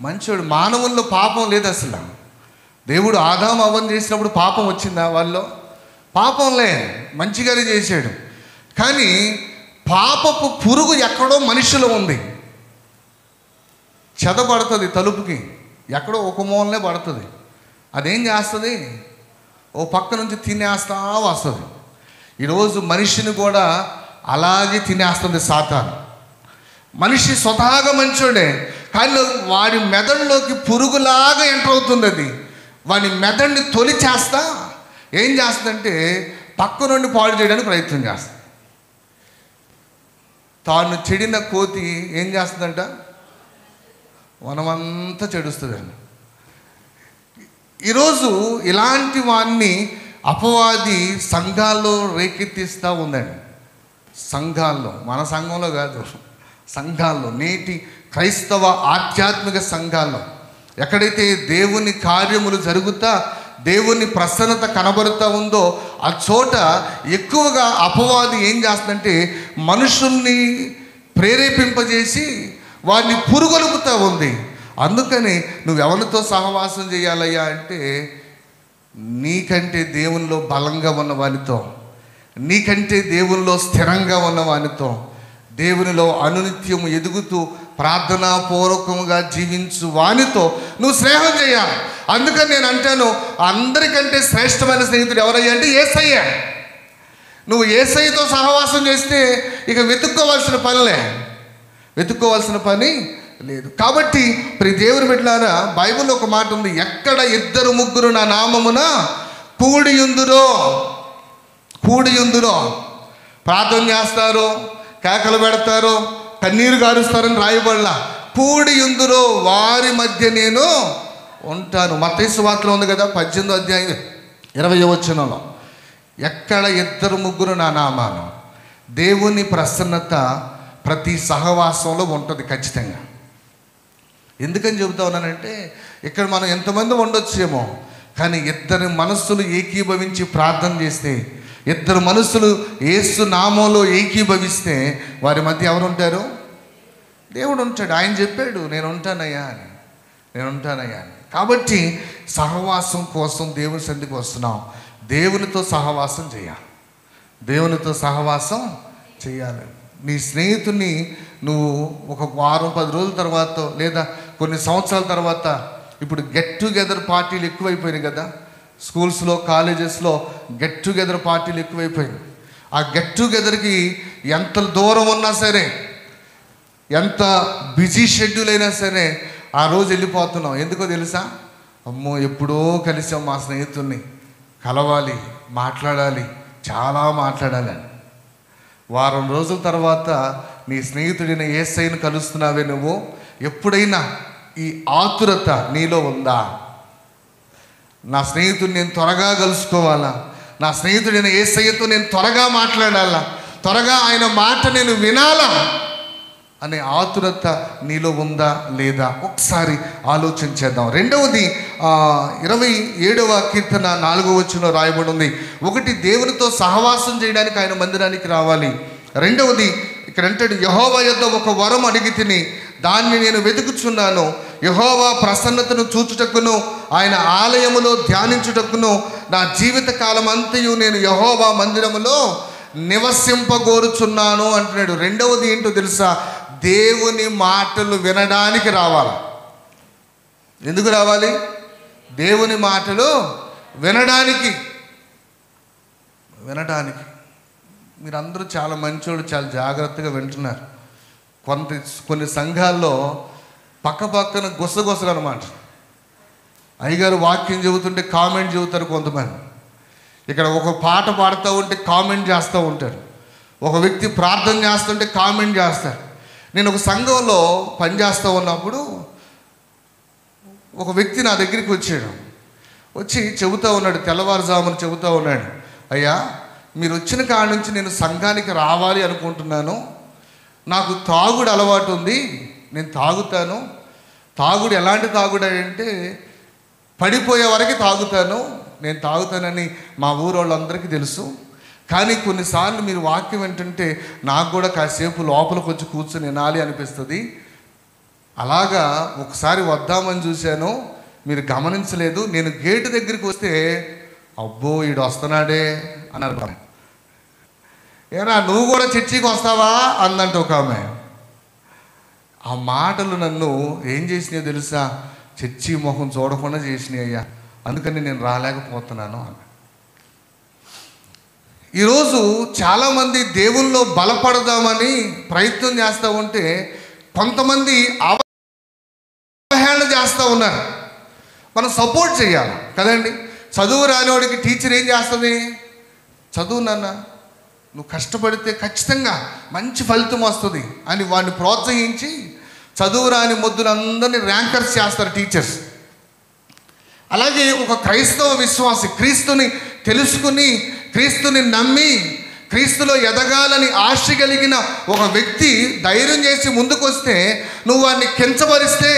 [SPEAKER 9] మంచోడు. మానవుల్లో పాపం లేదు అసలు. దేవుడు ఆదాము అవ్వను చేసినప్పుడు పాపం వచ్చిందా? వాళ్ళు పాపంలే, మంచిగానే చేశాడు. కానీ పాపపు పురుగు ఎక్కడో మనిషిలో ఉంది. చెద పడుతుంది తలుపుకి, ఎక్కడో ఒక మూలనే పడుతుంది. అదేం చేస్తుంది? ఓ పక్క నుంచి తినేస్తా వస్తుంది. ఈరోజు మనిషిని కూడా అలాగే తినేస్తుంది సాతాను. మనిషి స్వతహాగా మంచోడే, కానీ వాడి మెదడులోకి పురుగులాగా ఎంటర్ అవుతుంది. అది వాడి మెదడుని తొలిచేస్తా ఏం చేస్తుందంటే పక్క నుండి పాడు చేయడానికి ప్రయత్నం చేస్తుంది. తాను చెడిన కోతి ఏం చేస్తుందంట? వనమంతా చెడుస్తుందండి. ఈరోజు ఇలాంటి వాన్ని అపవాది సంఘాల్లో రేకెత్తిస్తూ ఉందండి. సంఘాల్లో, మన సంఘంలో కాదు, సంఘాల్లో, నేటి క్రైస్తవ ఆధ్యాత్మిక సంఘాల్లో ఎక్కడైతే దేవుని కార్యములు జరుగుతా, దేవుని ప్రసన్నత కనబడుతూ ఉందో ఆ చోట ఎక్కువగా అపవాది ఏం చేస్తుందంటే మనుషుల్ని ప్రేరేపింపజేసి వారిని పురుగొలుపుతూ ఉంది. అందుకని నువ్వెవరితో సహవాసం చేయాలయ్యా అంటే నీకంటే దేవునిలో బలంగా ఉన్న వారితో, నీకంటే దేవునిలో స్థిరంగా ఉన్న వానితో, దేవునిలో అనునిత్యము ఎదుగుతూ ప్రార్థనాపూర్వకముగా జీవించు వానితో నువ్వు స్నేహం చేయాలి. అందుకని నేను అంటాను, అందరికంటే శ్రేష్టమైన స్నేహితుడు ఎవరయ్యా అంటే యేసయ్య. నువ్వు యేసయ్యతో సహవాసం చేస్తే ఇక వెతుక్కోవాల్సిన పని లేదు. కాబట్టి ప్రతి దేవుని బిడ్డలారా, బైబిల్లో ఒక మాట ఉంది, ఎక్కడ 2-3 నా నామమున కూడి ఉందురో, ప్రార్థన చేస్తారు, కేకలు పెడతారు, కన్నీరు గారుస్తారని రాయబడలా. కూడి ఉందురో వారి మధ్య నేను ఉంటాను. మత్తయి సువార్తలో ఉంది కదా, 18వ అధ్యాయం 20వ వచనంలో, ఎక్కడ 2-3 నా నామాను. దేవుని ప్రసన్నత ప్రతి సహవాసంలో ఉంటుంది ఖచ్చితంగా. ఎందుకని చెబుతా ఉన్నానంటే, ఇక్కడ మనం ఎంతమంది ఉండొచ్చేమో, కానీ 2 మనస్సులు ఏకీభవించి ప్రార్థన చేస్తే, 2 మనస్సులు యేసు నామంలో ఏకీభవిస్తే వారి మధ్య ఎవరు ఉంటారు? దేవుడు ఉంటాడు. ఆయన చెప్పాడు, నేను ఉంటానయ్యా అని. కాబట్టి సహవాసం కోసం దేవుని సన్నిధికి వస్తున్నాం. దేవునితో సహవాసం చేయాలి. నీ స్నేహితుని నువ్వు ఒక వారం 10 రోజుల తర్వాత లేదా కొన్ని సంవత్సరాల తర్వాత, ఇప్పుడు గెట్ టుగెదర్ పార్టీలు ఎక్కువైపోయినాయి కదా, స్కూల్స్లో కాలేజెస్లో గెట్ టుగెదర్ పార్టీలు ఎక్కువైపోయినాయి. ఆ గెట్ టుగెదర్కి ఎంత దూరం ఉన్నా సరే, ఎంత బిజీ షెడ్యూల్ అయినా సరే ఆ రోజు వెళ్ళిపోతున్నాం. ఎందుకో తెలుసా? అమ్మో ఎప్పుడో కలిసాం మా స్నేహితుల్ని, కలవాలి, మాట్లాడాలి, చాలా మాట్లాడాలని. వారం రోజుల తర్వాత నీ స్నేహితుడిని యేసయ్యను కలుస్తున్నావే నువ్వు, ఎప్పుడైనా ఈ ఆతురత నీలో ఉందా? నా స్నేహితుడిని నేను త్వరగా కలుసుకోవాలా, నా స్నేహితుడిని యేసయ్యతో నేను త్వరగా మాట్లాడాలా, త్వరగా ఆయన మాట నేను వినాలా అనే ఆతురత నీలో ఉందా లేదా? ఒకసారి ఆలోచన చేద్దాం. రెండవది 27వ కీర్తన 4వ వచనంలో రాయబడి ఉంది. ఒకటి, దేవునితో సహవాసం చేయడానికి ఆయన మందిరానికి రావాలి. రెండవది ఇక్కడ అంటాడు, యెహోవా యొద్ద ఒక వరం అడిగి తిని దాన్ని నేను వెతుకుచున్నాను. యెహోవా ప్రసన్నతను చూచుటకును ఆయన ఆలయములో ధ్యానించుటకును నా జీవిత కాలం అంతయు నేను యెహోవా మందిరములో నివసింపగోరుచున్నాను అంటున్నాడు. రెండవది ఏంటో తెలుసా? దేవుని మాటలు వినడానికి రావాలి. ఎందుకు రావాలి? దేవుని మాటలు వినడానికి. మీరందరూ చాలా మంచోళ్ళు, చాలా జాగ్రత్తగా వింటున్నారు. కొన్ని సంఘాల్లో పక్కన గుసగుసలు అనమాట. అయ్యగారు వాక్యం చెబుతుంటే కామెంట్ చెబుతారు కొంతమంది. ఇక్కడ ఒక పాట పాడుతూ ఉంటే కామెంట్ చేస్తూ ఉంటారు. ఒక వ్యక్తి ప్రార్థన చేస్తుంటే కామెంట్ చేస్తారు. నేను ఒక సంఘంలో పనిచేస్తూ ఉన్నప్పుడు ఒక వ్యక్తి నా దగ్గరికి వచ్చి చెబుతూ ఉన్నాడు, తెల్లవారుజామున చెబుతూ ఉన్నాడు, అయ్యా మీరు వచ్చిన కాడ నుంచి నేను సంఘానికి రావాలి అనుకుంటున్నాను. నాకు తాగుడు అలవాటు ఉంది, నేను తాగుతాను. తాగుడు ఎలాంటి తాగుడు అంటే పడిపోయే వరకు తాగుతాను. నేను తాగుతానని మా ఊరోళ్ళందరికీ తెలుసు. కానీ కొన్నిసార్లు మీరు వాక్యం ఏంటంటే నాకు కూడా కాసేపు లోపలికి వచ్చి కూర్చొని వినాలి అనిపిస్తుంది. అలాగా ఒకసారి వద్దామని చూశాను, మీరు గమనించలేదు. నేను గేటు దగ్గరికి వస్తే అబ్బో ఈడు వస్తున్నాడే అన్నారు. ఏనా నువ్వు కూడా చర్చికి వస్తావా అందంట ఒక ఆమె. ఆ మాటలు నన్ను ఏం చేసినాయో తెలుసా? చర్చి మొహం చూడకుండా చేసినాయి అయ్యా, అందుకని నేను రాలేకపోతున్నాను అన్న. ఈరోజు చాలామంది దేవుల్లో బలపడదామని ప్రయత్నం చేస్తూ ఉంటే కొంతమంది అవహేళన చేస్తూ ఉన్నారు. మనం సపోర్ట్ చేయాలి కదండి. చదువు రానివాడికి టీచర్ ఏం చేస్తుంది? చదువు నాన్న, నువ్వు కష్టపడితే ఖచ్చితంగా మంచి ఫలితం వస్తుంది అని వాడిని ప్రోత్సహించి చదువు రాని మొద్దులందరినీ ర్యాంకర్స్ చేస్తారు టీచర్స్. అలాగే ఒక క్రైస్తవ విశ్వాసి క్రీస్తుని తెలుసుకుని, క్రీస్తుని నమ్మి, క్రీస్తులో ఎదగాలని ఆశ కలిగిన ఒక వ్యక్తి ధైర్యం చేసి ముందుకు వస్తే, నువ్వు వారిని కించపరిస్తే,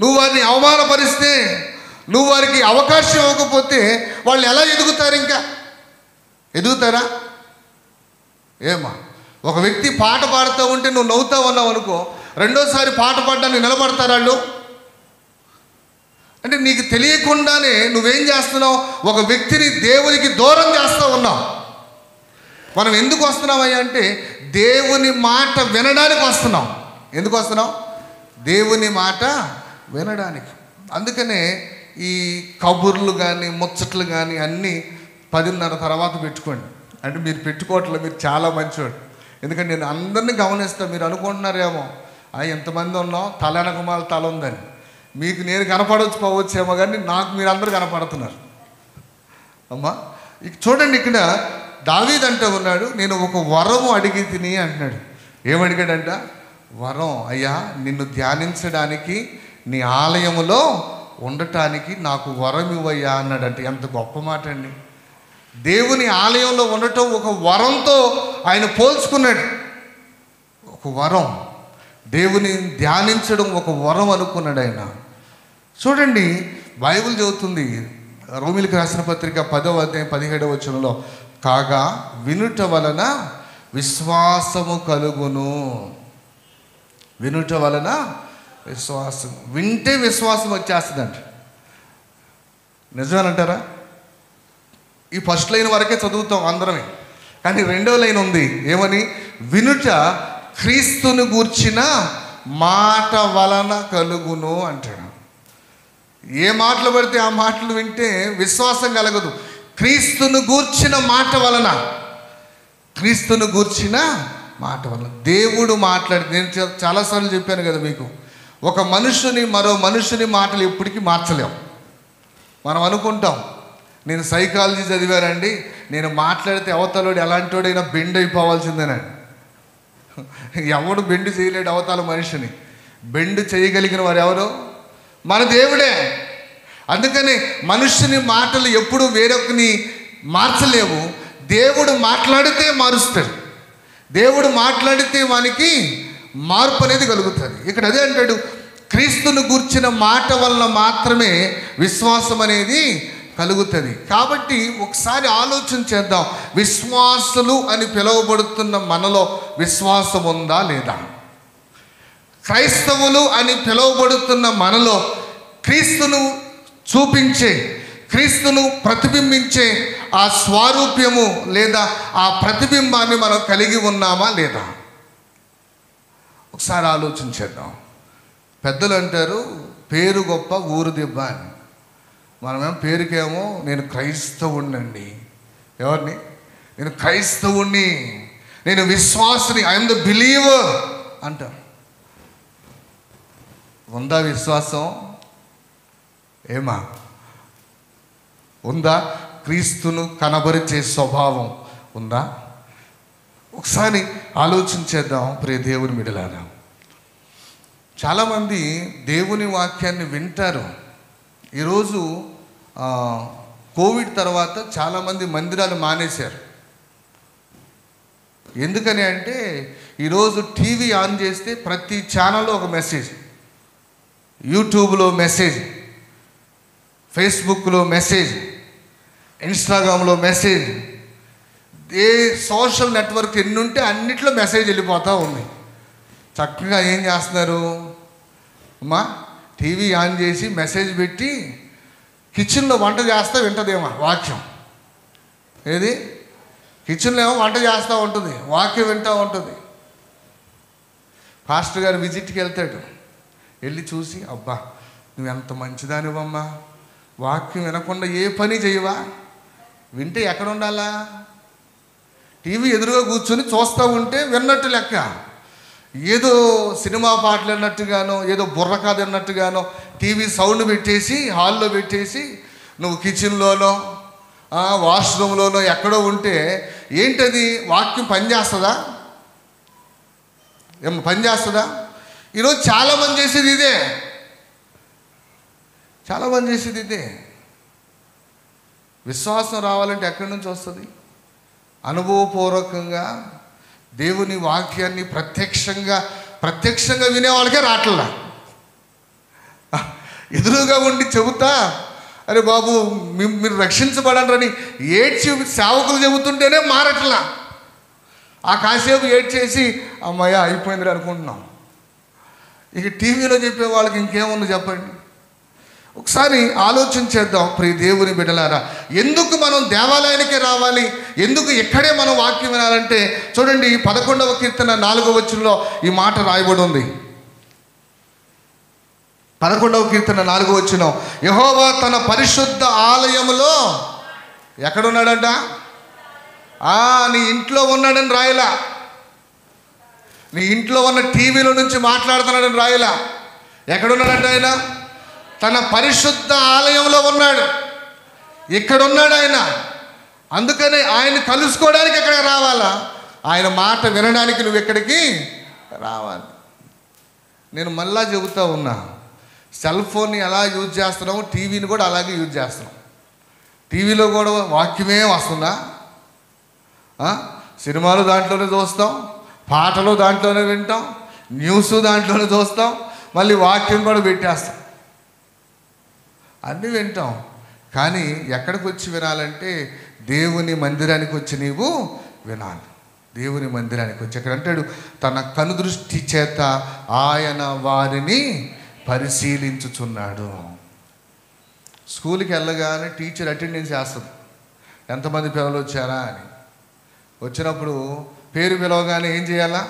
[SPEAKER 9] నువ్వు వారిని అవమానపరిస్తే, నువ్వు వారికి అవకాశం ఇవ్వకపోతే వాళ్ళు ఎలా ఎదుగుతారు? ఇంకా ఎదుగుతారా? ఏమా ఒక వ్యక్తి పాట పాడుతూ ఉంటే నువ్వు నవ్వుతా ఉన్నావు అనుకో, రెండోసారి పాట పాడడానికి నిలబడతారు వాళ్ళు. అంటే నీకు తెలియకుండానే నువ్వేం చేస్తున్నావు? ఒక వ్యక్తిని దేవునికి దూరం చేస్తూ ఉన్నావు. మనం ఎందుకు వస్తున్నామయ్యా అంటే దేవుని మాట వినడానికి వస్తున్నాం. ఎందుకు వస్తున్నాం? దేవుని మాట వినడానికి. అందుకనే ఈ కబుర్లు కానీ ముచ్చట్లు కానీ అన్నీ 10:30 తర్వాత పెట్టుకోండి. అంటే మీరు పెట్టుకోవట్లేదు, మీరు చాలా మంచివాడు. ఎందుకంటే నేను అందరినీ గమనిస్తాను. మీరు అనుకుంటున్నారేమో ఎంతమంది ఉన్నాం, తల వెనకమాల తల ఉందని. మీకు నేను కనపడవచ్చుకోవచ్చేమో కానీ నాకు మీరందరూ కనపడుతున్నారు అమ్మా. చూడండి, ఇక్కడ దావీదు అంటూ ఉన్నాడు, నేను ఒక వరము అడిగి తిని అంటున్నాడు. ఏమడిగాడంట? వరం. అయ్యా, నిన్ను ధ్యానించడానికి, నీ ఆలయములో ఉండటానికి నాకు వరం ఇవ్వయ్యా అన్నాడంట. ఎంత గొప్ప మాట అండి. దేవుని ఆలయంలో ఉండటం ఒక వరంతో ఆయన పోల్చుకున్నాడు. ఒక వరం, దేవుని ధ్యానించడం ఒక వరం అనుకున్నాడు ఆయన. చూడండి, బైబిల్ చెబుతుంది, రోమీయులకు రాసిన పత్రిక 10వ అధ్యాయం 17వ వచనంలో, కాగా వినుట వలన విశ్వాసము కలుగును. వినుట వలన విశ్వాసం. వింటే విశ్వాసం వచ్చేస్తుందంట. నిజమేనంటారా? ఈ ఫస్ట్ లైన్ వరకే చదువుతాం అందరమే, కానీ 2వ లైన్ ఉంది. ఏమని? వినుట క్రీస్తుని గూర్చిన మాట వలన కలుగును అంటాడు. ఏ మాటలు పడితే ఆ మాటలు వింటే విశ్వాసం కలగదు. క్రీస్తును గూర్చిన మాట వలన, క్రీస్తును గూర్చిన మాట వలన దేవుడు మాట్లాడి. నేను చాలాసార్లు చెప్పాను కదా మీకు, ఒక మనుషుని మరో మనుషుని మాటలు ఎప్పటికీ మార్చలేం. మనం అనుకుంటాం, నేను సైకాలజీ చదివానండి, నేను మాట్లాడితే అవతలోడు ఎలాంటోడైనా బెండ్ అయిపోవాల్సిందేనండి. ఎవడు బెండ్ చేయలేడు అవతల మనిషిని. బెండ్ చేయగలిగిన వారు ఎవరు? మన దేవుడే. అందుకని మనుషుని మాటలు ఎప్పుడు వేరొకని మార్చలేవు. దేవుడు మాట్లాడితే మారుస్తాడు. దేవుడు మాట్లాడితే వానికి మార్పు అనేది కలుగుతుంది. ఇక్కడ అదే అంటాడు, క్రీస్తును గూర్చిన మాట వలన మాత్రమే విశ్వాసం అనేది కలుగుతుంది. కాబట్టి ఒకసారి ఆలోచన చేద్దాం, విశ్వాసులు అని పిలువబడుతున్న మనలో విశ్వాసం ఉందా లేదా? క్రైస్తవులు అని పిలువబడుతున్న మనలో క్రీస్తును చూపించే, క్రీస్తును ప్రతిబింబించే ఆ స్వారూప్యము లేదా ఆ ప్రతిబింబాన్ని మనం కలిగి ఉన్నామా లేదా? ఒకసారి ఆలోచన చేద్దాం. పెద్దలు అంటారు, పేరు గొప్ప ఊరు దెబ్బ అని. మనమేమో పేరుకేమో నేను క్రైస్తవుణ్ణండి. ఎవరిని? నేను క్రైస్తవుణ్ణి, నేను విశ్వాసిని, ఐఎమ్ ద బిలీవర్ అంటాం. ఉందా విశ్వాసం? ఏమా ఉందా? క్రీస్తును కనబరిచే స్వభావం ఉందా? ఒకసారి ఆలోచన చేద్దాం ప్రియ దేవుని బిడ్డలారా. చాలామంది దేవుని వాక్యాన్ని వింటారు. ఈరోజు కోవిడ్ తర్వాత చాలామంది మందిరాలు మానేశారు. ఎందుకని అంటే ఈరోజు టీవీ ఆన్ చేస్తే ప్రతి ఛానల్లో ఒక మెసేజ్, యూట్యూబ్లో మెసేజ్, ఫేస్బుక్లో మెసేజ్, ఇన్స్టాగ్రామ్లో మెసేజ్, ఏ సోషల్ నెట్వర్క్ ఎన్ని ఉంటే అన్నిట్లో మెసేజ్ వెళ్ళిపోతూ ఉంది. చక్కగా ఏం చేస్తున్నారు అమ్మా? టీవీ ఆన్ చేసి మెసేజ్ పెట్టి కిచెన్లో వంట చేస్తూ వింటదేమో వాక్యం. ఏది? కిచెన్లో ఏమో వంట చేస్తూ ఉంటుంది, వాక్యం వింటూ ఉంటుంది. పాస్టర్ గారు విజిట్కి వెళ్తాడు, వెళ్ళి చూసి, అబ్బా నువ్వు ఎంత మంచిదానివమ్మా, వాక్యం వినకుండా ఏ పని చేయవా? వింటే ఎక్కడ ఉండాలా? టీవీ ఎదురుగా కూర్చొని చూస్తూ ఉంటే విన్నట్టు లెక్క. ఏదో సినిమా పాటలు అన్నట్టుగానో, ఏదో బుర్ర కాదు అన్నట్టుగానో టీవీ సౌండ్ పెట్టేసి హాల్లో పెట్టేసి నువ్వు కిచెన్లోనో వాష్రూమ్లోనో ఎక్కడో ఉంటే ఏంటది? వాక్యం పనిచేస్తుందా? ఏమో పనిచేస్తుందా? ఈరోజు చాలామంది చేసేది ఇదే. చాలామంది చేసేది ఇదే. విశ్వాసం రావాలంటే ఎక్కడి నుంచి వస్తుంది? అనుభవపూర్వకంగా దేవుని వాక్యాన్ని ప్రత్యక్షంగా వినేవాళ్ళకే రావట్లా. ఎదురుగా ఉండి చెబుతా, అరే బాబు మీరు రక్షించబడండి ఏడ్చి సేవకులు చెబుతుంటేనే మారట్లా. ఆ కాసేపు ఏడ్చేసి అమ్మాయ అయిపోయింది అనుకుంటున్నాం. ఇక టీవీలో చెప్పే వాళ్ళకి ఇంకేముంది చెప్పండి? ఒకసారి ఆలోచన చేద్దాం ప్రియ దేవుని బిడ్డలారా. ఎందుకు మనం దేవాలయానికే రావాలి, ఎందుకు ఇక్కడే మనం వాక్యం వినాలంటే చూడండి 11వ కీర్తన 4వ వచనంలో ఈ మాట రాయబడి ఉంది. 11వ కీర్తన 4వ వచనం, యెహోవా తన పరిశుద్ధ ఆలయములో ఎక్కడున్నాడంట? నీ ఇంట్లో ఉన్నాడని రాయలా, నీ ఇంట్లో ఉన్న టీవీలో నుంచి మాట్లాడుతున్నాడని రాయలా. ఎక్కడున్నాడంట ఆయన? తన పరిశుద్ధ ఆలయంలో ఉన్నాడు. ఇక్కడ ఉన్నాడు ఆయన. అందుకనే ఆయన కలుసుకోవడానికి ఎక్కడికి రావాలా? ఆయన మాట వినడానికి నువ్వు ఎక్కడికి రావాలి. నేను మళ్ళా చెబుతా ఉన్నా, సెల్ ఫోన్ని ఎలా యూజ్ చేస్తున్నావు, టీవీని కూడా అలాగే యూజ్ చేస్తున్నాం. టీవీలో కూడా వాక్యమే వస్తుందా? సినిమాలు దాంట్లోనే చూస్తాం, పాటలు దాంట్లోనే వింటాం, న్యూస్ దాంట్లోనే చూస్తాం, మళ్ళీ వాక్యం కూడా పెట్టేస్తాం, అన్నీ వింటాం. కానీ ఎక్కడికి వచ్చి వినాలంటే దేవుని మందిరానికి వచ్చి నీవు వినాలి. దేవుని మందిరానికి వచ్చి ఎక్కడ అంటాడు? తన కనుదృష్టి చేత ఆయన వారిని పరిశీలించుచున్నాడు. స్కూల్కి వెళ్ళగానే టీచర్ అటెండెన్స్ చేస్తుంది, ఎంతమంది పిల్లలు వచ్చారా అని. వచ్చినప్పుడు పేరు పిలవగానే ఏం చేయాలా?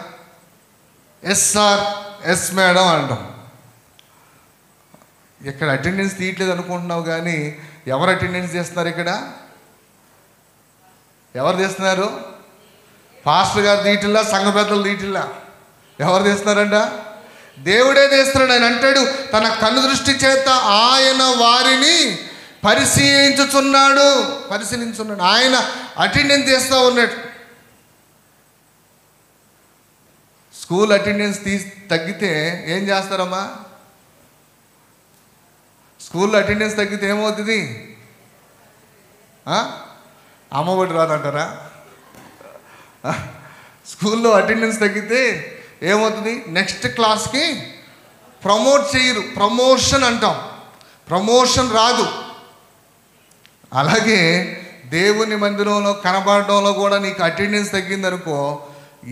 [SPEAKER 9] ఎస్ సార్, ఎస్ మేడం అంటాం. ఇక్కడ అటెండెన్స్ తీయట్లేదు అనుకుంటున్నావు, కానీ ఎవరు అటెండెన్స్ చేస్తున్నారు? ఇక్కడ ఎవరు చేస్తున్నారు? పాస్టర్ గారు తీయటిల్లా, సంఘ పెద్దలు తీయటిల్లా. ఎవరు చేస్తున్నారంట? దేవుడే చేస్తున్నాడు. ఆయన అంటాడు తన కన్ను దృష్టి చేత ఆయన వారిని పరిశీలించుచున్నాడు. ఆయన అటెండెన్స్ చేస్తూ ఉన్నాడు. స్కూల్ అటెండెన్స్ తగ్గితే ఏం చేస్తారమ్మా? స్కూల్లో అటెండెన్స్ తగ్గితే ఏమవుతుంది? అమ్మఒడి రాదంటారా? స్కూల్లో అటెండెన్స్ తగ్గితే ఏమవుతుంది? నెక్స్ట్ క్లాస్కి ప్రమోట్ చేయరు, ప్రమోషన్ అంటాం, ప్రమోషన్ రాదు. అలాగే దేవుని మందిరంలో కనబడడంలో కూడా నీకు అటెండెన్స్ తగ్గిందనుకో,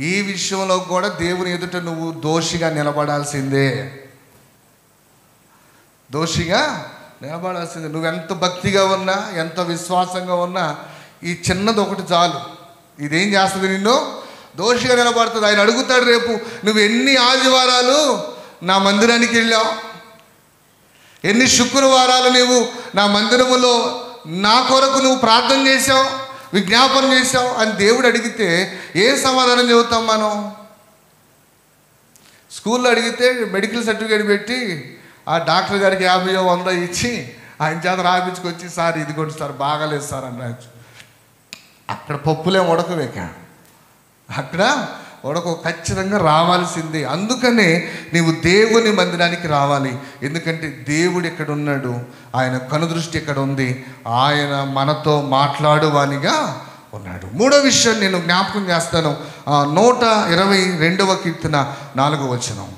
[SPEAKER 9] ఈ విషయంలో కూడా దేవుని ఎదుట నువ్వు దోషిగా నిలబడాల్సిందే. దోషిగా నిలబడాల్సిందే. నువ్వెంత భక్తిగా ఉన్నా, ఎంత విశ్వాసంగా ఉన్నా, ఈ చిన్నది ఒకటి చాలు, ఇదేం చేస్తుంది? నిన్ను దోషిగా నిలబడుతుంది. ఆయన అడుగుతాడు రేపు, నువ్వు ఎన్ని ఆదివారాలు నా మందిరానికి వెళ్ళావు, ఎన్ని శుక్రవారాలు నువ్వు నా మందిరములో నా కొరకు నువ్వు ప్రార్థన చేశావు, విజ్ఞాపన చేశావు అని దేవుడు అడిగితే ఏ సమాధానం చెబుతాం మనం? స్కూల్లో అడిగితే మెడికల్ సర్టిఫికేట్ పెట్టి ఆ డాక్టర్ గారికి 50-100 ఇచ్చి ఆయన చేత రాయించుకొచ్చి, సార్ ఇది కొట్టి సార్ బాగాలేదు సార్ అన్నచ్చు. అక్కడ పప్పులే ఉడకవేక, అక్కడ ఉడక ఖచ్చితంగా రావాల్సిందే. అందుకనే నీవు దేవుని మందిరానికి రావాలి. ఎందుకంటే దేవుడు ఎక్కడ ఉన్నాడు, ఆయన కనుదృష్టి ఎక్కడ ఉంది, ఆయన మనతో మాట్లాడువానిగా ఉన్నాడు. మూడో విషయం నేను జ్ఞాపకం చేస్తాను. 122వ కీర్తన 4వ వచనం.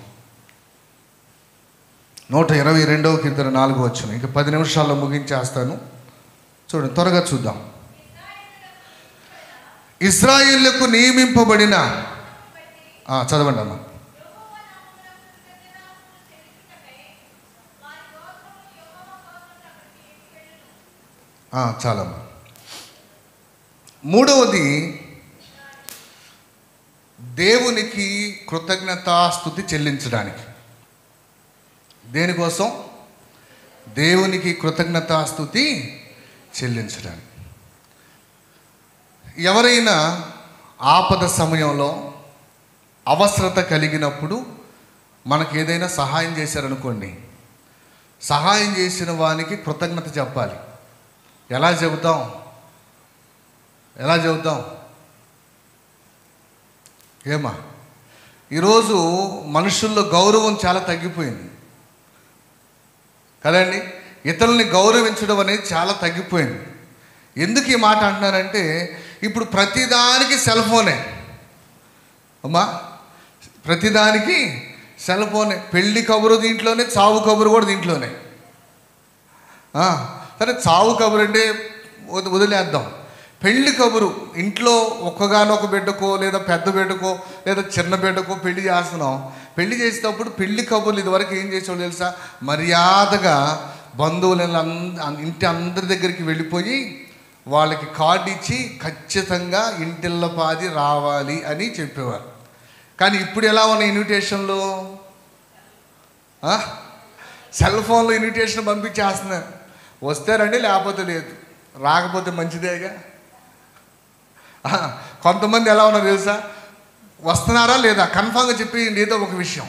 [SPEAKER 9] 122వ కీర్తన 4వ వచనం. ఇంకా 10 నిమిషాల్లో ముగించేస్తాను. చూడండి, త్వరగా చూద్దాం. ఇశ్రాయేలుకు నియమింపబడిన, చదవండి అమ్మా. చాలమ్మా. మూడవది, దేవునికి కృతజ్ఞతాస్తుతి చెల్లించడానికి. దేనికోసం? దేవునికి కృతజ్ఞతాస్తుతి చెల్లించడానికి. ఎవరైనా ఆపద సమయంలో, అవసరత కలిగినప్పుడు మనకు ఏదైనా సహాయం చేశారనుకోండి, సహాయం చేసిన వానికి కృతజ్ఞత చెప్పాలి. ఎలా చెబుతాం? ఏమా? ఈరోజు మనుషుల్లో గౌరవం చాలా తగ్గిపోయింది కదండి. ఇతరుల్ని గౌరవించడం అనేది చాలా తగ్గిపోయింది. ఎందుకు ఈ మాట అంటున్నానంటే, ఇప్పుడు ప్రతిదానికి సెల్ ఫోనే అమ్మా, ప్రతిదానికి సెల్ ఫోనే. పెళ్ళి కబురు దీంట్లోనే, చావు కబురు కూడా దీంట్లోనే. సరే, చావు కబురు అంటే వదిలేద్దాం. పెళ్లి కబురు, ఇంట్లో ఒక్కగానొక బిడ్డకో లేదా పెద్ద బిడ్డకో లేదా చిన్న బిడ్డకో పెళ్లి చేస్తున్నాం. పెళ్లి చేసేటప్పుడు పెళ్లి కబుర్లు ఇదివరకు ఏం చేసేవాళ్ళు తెలుసా? మర్యాదగా బంధువులు ఇంటి అందరి దగ్గరికి వెళ్ళిపోయి వాళ్ళకి కార్డు ఇచ్చి ఖచ్చితంగా ఇంటిళ్ళ పాది రావాలి అని చెప్పేవారు. కానీ ఇప్పుడు ఎలా ఉన్నాయి ఇన్విటేషన్లు? సెల్ ఫోన్లో ఇన్విటేషన్ పంపించేస్తున్నారు. వస్తే రండి, లేకపోతే లేదు. రాకపోతే మంచిదేగా. కొంతమంది ఎలా ఉన్నారు తెలుసా? వస్తున్నారా లేదా కన్ఫామ్గా చెప్పేయండి ఏదో ఒక విషయం.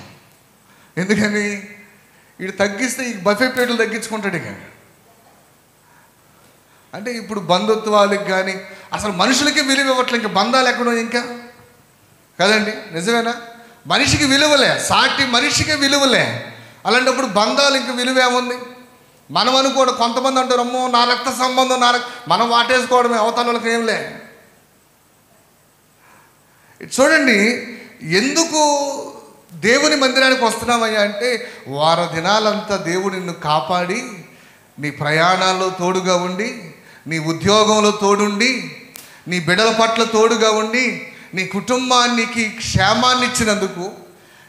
[SPEAKER 9] ఎందుకని వీడు తగ్గిస్తే ఈ బఫే ప్లేట్లు తగ్గించుకుంటాడు. ఇక అంటే ఇప్పుడు బంధుత్వాలకు కానీ అసలు మనుషులకి విలువ ఇవ్వట్లే. ఇంకా బంధాలు ఎక్కడో ఇంకా కదండి, నిజమేనా? మనిషికి విలువలే, సాటి మనిషికి విలువలే. అలాంటప్పుడు బంధాలు ఇంకా విలువ ఏముంది? మనం అనుకోవడం. కొంతమంది అంటారు అమ్మో నా రక్త సంబంధం మనం వాటేసుకోవడమే, అవతల వాళ్ళకి ఏంలే. చూడండి, ఎందుకు దేవుని మందిరానికి వస్తున్నామయ్యా అంటే వార దినాలంతా దేవుడు నిన్ను కాపాడి నీ ప్రయాణాల్లో తోడుగా ఉండి, నీ ఉద్యోగంలో తోడుండి, నీ బిడ్డల పట్ల తోడుగా ఉండి, నీ కుటుంబానికి క్షేమాన్ని ఇచ్చినందుకు,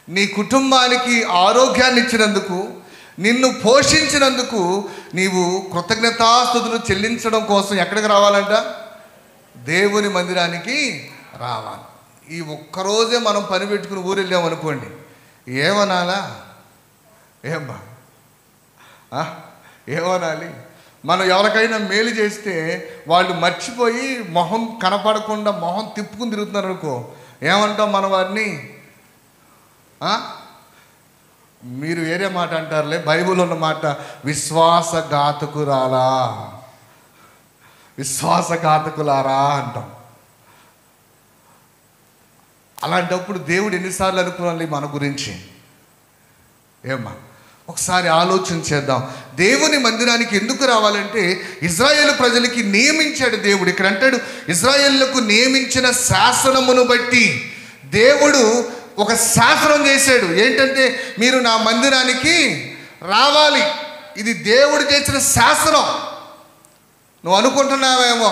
[SPEAKER 9] నీ కుటుంబానికి ఆరోగ్యాన్ని ఇచ్చినందుకు, నిన్ను పోషించినందుకు నీవు కృతజ్ఞతాస్తుతులు చెల్లించడం కోసం ఎక్కడికి రావాలంట? దేవుని మందిరానికి రావాలి. ఈ ఒక్కరోజే మనం పని పెట్టుకుని ఊరు వెళ్ళామనుకోండి, ఏమనాలా? ఏమనాలి? మనం ఎవరికైనా మేలు చేస్తే వాళ్ళు మర్చిపోయి మొహం కనపడకుండా మొహం తిప్పుకుని తిరుగుతున్నారు అనుకో, ఏమంటాం మన వారిని? మీరు వేరే మాట అంటారులే, బైబిల్లో ఉన్న మాట విశ్వాసఘాతకురాలా, విశ్వాసఘాతకులారా అంటాం. అలాంటప్పుడు దేవుడు ఎన్నిసార్లు అనుకున్నాలి మన గురించి? ఏమ్మా, ఒకసారి ఆలోచన చేద్దాం. దేవుని మందిరానికి ఎందుకు రావాలంటే ఇజ్రాయేలు ప్రజలకి నియమించాడు దేవుడు. ఇక్కడ అంటాడు ఇజ్రాయేలులకు నియమించిన శాసనమును బట్టి దేవుడు ఒక శాసనం చేశాడు. ఏంటంటే మీరు నా మందిరానికి రావాలి. ఇది దేవుడు చేసిన శాసనం. నువ్వు అనుకుంటున్నావేమో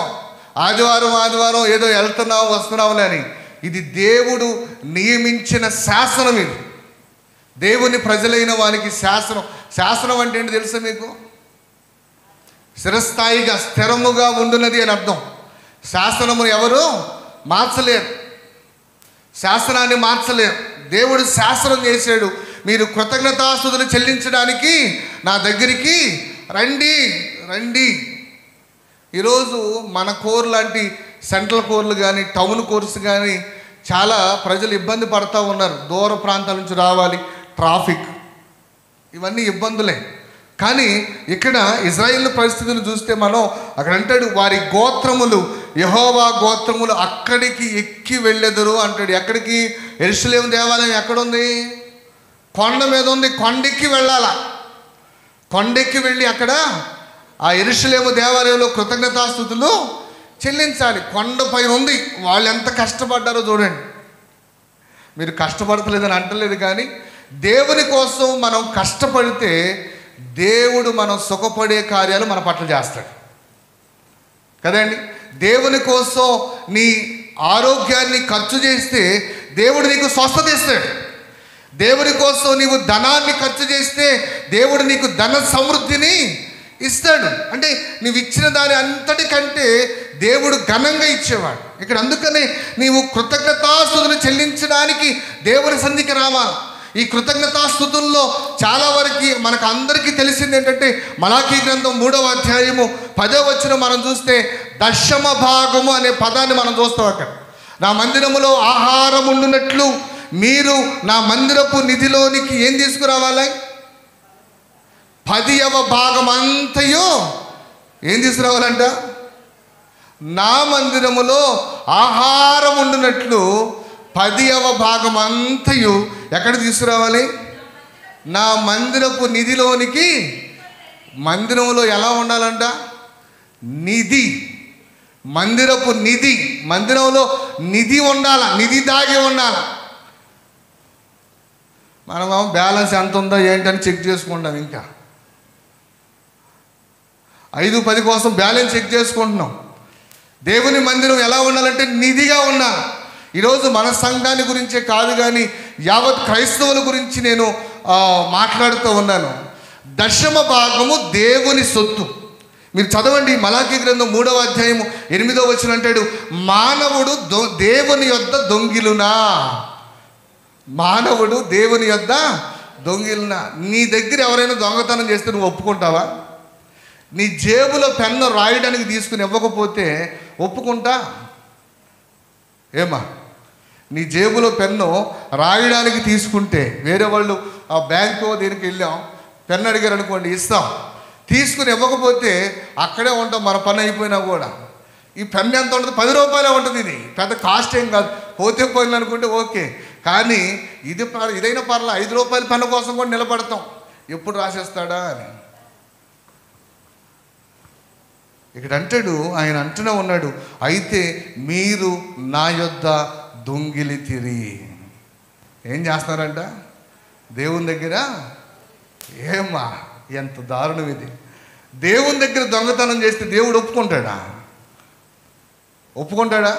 [SPEAKER 9] ఆదివారం ఏదో వెళ్తున్నావు వస్తున్నావులే అని. ఇది దేవుడు నియమించిన శాసనం. ఇది దేవుని ప్రజలైన వారికి శాసనం. శాసనం అంటే ఏంటి తెలుసా మీకు? స్థిరస్థాయిగా స్థిరముగా ఉండున్నది అని అర్థం. శాసనమును ఎవరు మార్చలేరు, శాసనాన్ని మార్చలేరు. దేవుడు శాసనం చేశాడు, మీరు కృతజ్ఞతాస్తుతులు చెల్లించడానికి నా దగ్గరికి రండి రండి. ఈరోజు మన కోర్ లాంటి సెంట్రల్ కోర్లు కానీ టౌన్ కోర్స్ కానీ చాలా ప్రజలు ఇబ్బంది పడుతూ ఉన్నారు. దూర ప్రాంతాల నుంచి రావాలి, ట్రాఫిక్, ఇవన్నీ ఇబ్బందులే. కానీ ఇక్కడ ఇజ్రాయేల్ పరిస్థితులు చూస్తే మనం అక్కడ అంటాడు వారి గోత్రములు, యెహోవా గోత్రములు అక్కడికి ఎక్కి వెళ్ళెదరు అంటాడు. ఎక్కడికి? యెరూషలేము దేవాలయం ఎక్కడుంది? కొండ మీద ఉంది. కొండెక్కి వెళ్ళాలా. కొండెక్కి వెళ్ళి అక్కడ ఆ యెరూషలేము దేవాలయంలో కృతజ్ఞతాస్తుతులు చెల్లించాలి. కొండపై ఉంది. వాళ్ళు ఎంత కష్టపడ్డారో చూడండి. మీరు కష్టపడతలేదని అంటలేదు, కానీ దేవుని కోసం మనం కష్టపడితే దేవుడు మనం సుఖపడే కార్యాలు మన పట్ల చేస్తాడు కదండి. దేవుని కోసం నీ ఆరోగ్యాన్ని ఖర్చు చేస్తే దేవుడు నీకు స్వస్థత ఇస్తాడు. దేవుని కోసం నీవు ధనాన్ని ఖర్చు చేస్తే దేవుడు నీకు ధన సమృద్ధిని ఇస్తాడు. అంటే నీవు ఇచ్చిన దాని అంతటికంటే దేవుడు ఘనంగా ఇచ్చేవాడు. ఇక్కడ అందుకనే నీవు కృతజ్ఞతాస్తుతులు చెల్లించడానికి దేవుని సన్నిధికి రావాలి. ఈ కృతజ్ఞతాస్తుతుల్లో చాలా వరకు మనకు అందరికీ తెలిసింది ఏంటంటే మలాకీ గ్రంథం 3వ అధ్యాయము 10వ వచనం మనం చూస్తే దశమ భాగము అనే పదాన్ని మనం చూస్తాం. అక్కడ నా మందిరములో ఆహారం ఉండునట్లు మీరు నా మందిరపు నిధిలోనికి ఏం తీసుకురావాలి? 10వ భాగం అంతయు ఏం తీసుకురావాలంట? నా మందిరములో ఆహారం ఉండునట్లు 10వ భాగం అంతయు ఎక్కడ తీసుకురావాలి? నా మందిరపు నిధిలోనికి. మందిరంలో ఎలా ఉండాలంట? నిధి, మందిరపు నిధి. మందిరంలో నిధి ఉండాల, నిధి దాగి ఉండాల. మనం బ్యాలెన్స్ ఎంత ఉందో ఏంటని చెక్ చేసుకుంటాం. ఇంకా 5-10 కోసం బ్యాలెన్స్ చెక్ చేసుకుంటున్నాం. దేవుని మందిరం ఎలా ఉండాలంటే నిధిగా ఉండాలి. ఈరోజు మన సంఘాన్ని గురించే కాదు కానీ యావత్ క్రైస్తవుల గురించి నేను మాట్లాడుతూ ఉన్నాను. దశమ భాగము దేవుని సొత్తు. మీరు చదవండి మలాకీ గ్రంథం 3వ అధ్యాయము 8వ వచనం అంటాడు, మానవుడు దేవుని యొద్ద దొంగిలునా. మానవుడు దేవుని యొద్ద దొంగిలునా. నీ దగ్గర ఎవరైనా దొంగతనం చేస్తే నువ్వు ఒప్పుకుంటావా? నీ జేబులో పెన్ను రాయడానికి తీసుకుని ఇవ్వకపోతే ఒప్పుకుంటా? ఏమా, నీ జేబులో పెన్ను రాయడానికి తీసుకుంటే వేరే వాళ్ళు ఆ బ్యాంకు దీనికి వెళ్ళాం, పెన్ను అడిగారు అనుకోండి, ఇస్తాం. తీసుకుని ఇవ్వకపోతే అక్కడే ఉంటాం, మన పని అయిపోయినా కూడా. ఈ పెన్ను ఎంత ఉంటుంది? 10 రూపాయలే ఉంటుంది. ఇది పెద్ద కాస్ట్ ఏం కాదు, పోతే పోయింది అనుకుంటే ఓకే. కానీ ఇదైనా పర్లా, 5 రూపాయల పెన్ను కోసం కూడా నిలబడతాం, ఎప్పుడు రాసేస్తాడా అని. ఇక్కడ అంటాడు, ఆయన అంటూనే ఉన్నాడు, అయితే మీరు నా యొద్ద దొంగిలితిరి. ఏం చేస్తున్నారంట దేవుని దగ్గర? ఏమ్మా, ఎంత దారుణం ఇది. దేవుని దగ్గర దొంగతనం చేస్తే దేవుడు ఒప్పుకుంటాడా? ఒప్పుకుంటాడా?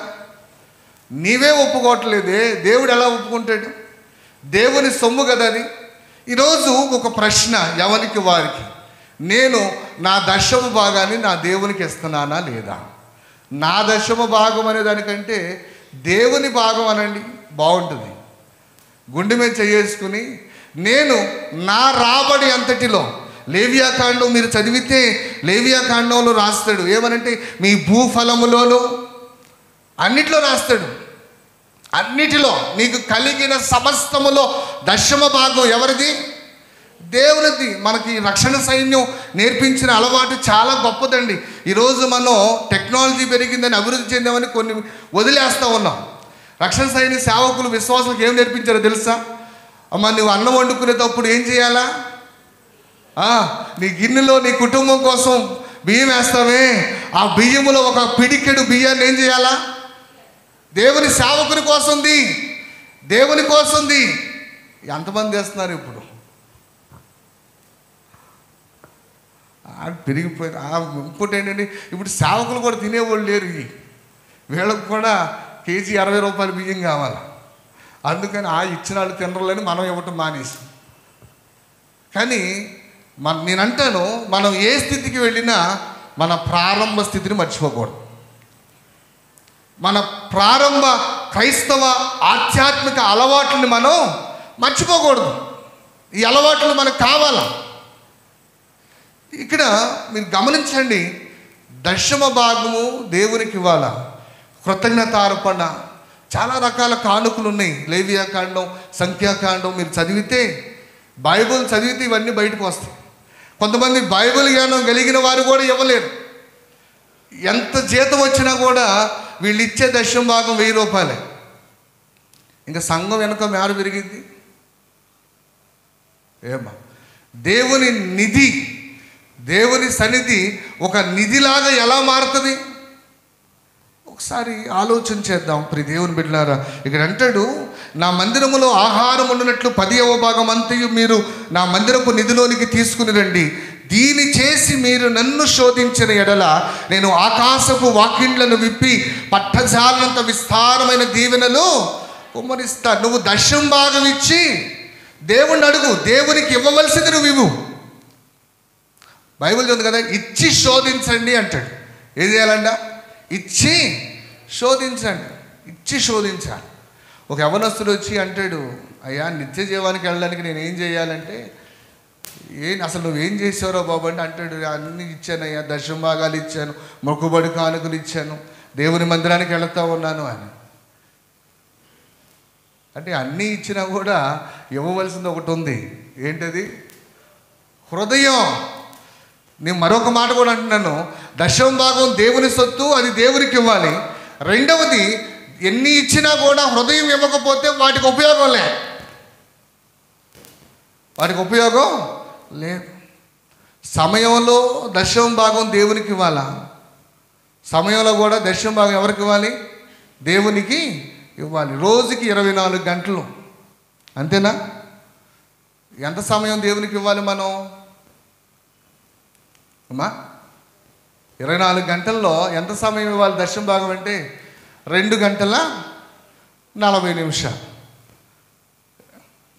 [SPEAKER 9] నీవే ఒప్పుకోవట్లేదే, దేవుడు ఎలా ఒప్పుకుంటాడు? దేవుని సొమ్ము కదా అది. ఈరోజు ఒక ప్రశ్న ఎవరికి వారికి, నేను నా దశమ భాగాన్ని నా దేవునికి ఇస్తున్నానా లేదా? నా దశమ భాగం అనే దానికంటే దేవుని భాగం అనండి, బాగుంటుంది. గుండె మీద చేసుకుని నేను నా రాబడి అంతటిలో, లేవియాకాండం మీరు చదివితే లేవియాకాండంలో రాస్తాడు ఏమనంటే, మీ భూఫలములోను అన్నిట్లో రాస్తాడు. అన్నిటిలో నీకు కలిగిన సమస్తములో దశమ భాగం ఎవరిది? దేవునిది. మనకి రక్షణ సైన్యం నేర్పించిన అలవాటు చాలా గొప్పదండి. ఈరోజు మనం టెక్నాలజీ పెరిగిందని అభివృద్ధి చెందామని కొన్ని వదిలేస్తూ ఉన్నాం. రక్షణ సైన్య సేవకులు విశ్వాసులకు ఏం నేర్పించారో తెలుసా? అమ్మ, నువ్వు అన్నం వండుకునేటప్పుడు ఏం చేయాలా? నీ గిన్నెలో నీ కుటుంబం కోసం బియ్యం వేస్తావే, ఆ బియ్యములో ఒక పిడికెడు బియ్యాన్ని ఏం చేయాలా? దేవుని సేవకుని కోసంది, దేవుని కోసంది. ఎంతమంది చేస్తున్నారు ఇప్పుడు? పెరిగిపోయింది. ఇంకోటి ఏంటంటే, ఇప్పుడు సేవకులు కూడా తినేవాళ్ళు లేరు. వీళ్ళకు కూడా కేజీ 60 రూపాయల బియ్యం కావాలి. అందుకని ఇచ్చిన వాళ్ళు తినరులని మనం ఇవ్వటం మానేసి. కానీ నేనంటాను, మనం ఏ స్థితికి వెళ్ళినా మన ప్రారంభ స్థితిని మర్చిపోకూడదు. మన ప్రారంభ క్రైస్తవ ఆధ్యాత్మిక అలవాట్లని మనం మర్చిపోకూడదు. ఈ అలవాట్లు మనకు కావాలా? ఇక్కడ మీరు గమనించండి, దశమ భాగము దేవునికి ఇవ్వాలా, కృతజ్ఞతార్పణ, చాలా రకాల కానుకలు ఉన్నాయి. లేవియాకాండం, సంఖ్యాకాండం మీరు చదివితే, బైబిల్ చదివితే ఇవన్నీ బయటకు వస్తాయి. కొంతమంది బైబిల్ జ్ఞానం కలిగిన వారు కూడా ఇవ్వలేరు. ఎంత జీతం వచ్చినా కూడా వీళ్ళు ఇచ్చే దశమ భాగం 1000 రూపాయలే. ఇంకా సంఘం వెనక మేర పెరిగింది. ఏమా, దేవుని నిధి, దేవుని సన్నిధి ఒక నిధిలాగా ఎలా మారుతుంది? ఒకసారి ఆలోచన చేద్దాం ప్రియ దేవుని బిడ్డలారా. ఇక్కడ అంటాడు, నా మందిరములో ఆహారం ఉండినట్లు 10వ భాగం అంతయు మీరు నా మందిరపు నిధిలోనికి తీసుకుని రండి. దీని చేసి మీరు నన్ను శోధించిన ఎడల నేను ఆకాశపు వాకిండ్లను విప్పి పట్టజాలంత విస్తారమైన దీవెనలు కుమ్మరిస్తా. నువ్వు దశమ భాగం ఇచ్చి దేవుణ్ణి అడుగు, దేవునికి ఇవ్వవలసింది నువ్వు ఇవ్వు. బైబిల్ ఉంది కదా, ఇచ్చి శోధించండి అంటాడు. ఏం చేయాలంట? ఇచ్చి శోధించండి. ఇచ్చి శోధించాలి. ఒక యవనస్తుడు వచ్చి అంటాడు, అయ్యా నిత్య జీవానికి వెళ్ళడానికి నేను ఏం చేయాలంటే, అసలు నువ్వేం చేసావురా బాబు అంటే అంటాడు, అన్నీ ఇచ్చానయ్యా, దశమ భాగాలు ఇచ్చాను, మొక్కుబడి కానుకలు ఇచ్చాను, దేవుని మందిరానికి వెళుతూ ఉన్నాను అని. అంటే అన్నీ ఇచ్చినా కూడా ఇవ్వవలసింది ఒకటి ఉంది. ఏంటది? హృదయం. నేను మరొక మాట కూడా అంటున్నాను, దశమ భాగం దేవుని సొత్తు, అది దేవునికి ఇవ్వాలి. రెండవది, ఎన్ని ఇచ్చినా కూడా హృదయం ఇవ్వకపోతే వాటికి ఉపయోగం లేదు. వాటికి ఉపయోగం లేదు. సమయంలో దశమ భాగం దేవునికి ఇవ్వాలా? సమయంలో కూడా దశమ భాగం ఎవరికి ఇవ్వాలి? దేవునికి ఇవ్వాలి. రోజుకి 24 గంటలు, అంతేనా? ఎంత సమయం దేవునికి ఇవ్వాలి మనం? అమ్మా, 24 గంటల్లో ఎంత సమయం ఇవ్వాలి దశమ భాగం అంటే? 2 గంటల 40 నిమిషాలు.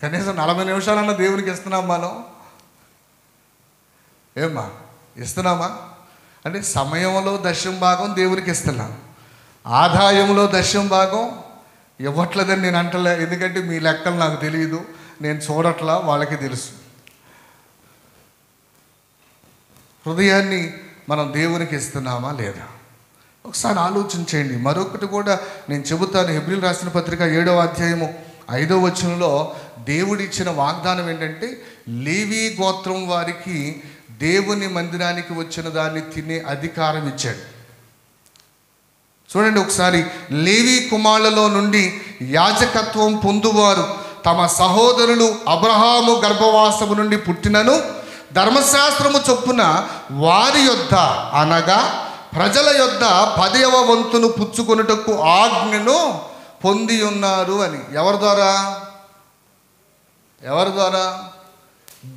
[SPEAKER 9] కనీసం 40 నిమిషాలన్నా దేవునికి ఇస్తున్నాం మనం. ఏమ్మా ఇస్తున్నామా? అంటే సమయంలో దశం భాగం దేవునికి ఇస్తున్నాం, ఆదాయంలో దశం భాగం ఇవ్వట్లేదని నేను అంటలే. ఎందుకంటే మీ లెక్కలు నాకు తెలియదు, నేను చూడట్లా, వాళ్ళకి తెలుసు. హృదయాన్ని మనం దేవునికి ఇస్తున్నామా లేదా ఒకసారి ఆలోచించేయండి. మరొకటి కూడా నేను చెబుతాను. హెబ్రీయులకు రాసిన పత్రిక 7వ అధ్యాయము 5వ వచనంలో దేవుడిచ్చిన వాగ్దానం ఏంటంటే, లేవీ గోత్రం వారికి దేవుని మందిరానికి వచ్చిన దాన్ని తినే అధికారం ఇచ్చాడు. చూడండి ఒకసారి, లేవీ కుమారులలో నుండి యాజకత్వం పొందువారు తమ సహోదరులు అబ్రహాము గర్భవాసము నుండి పుట్టినను ధర్మశాస్త్రము చొప్పున వారి యొద్ద అనగా ప్రజల యొద్ద 10వ వంతును పుచ్చుకొనుటకు ఆజ్ఞను పొంది ఉన్నారు అని. ఎవరి ద్వారా?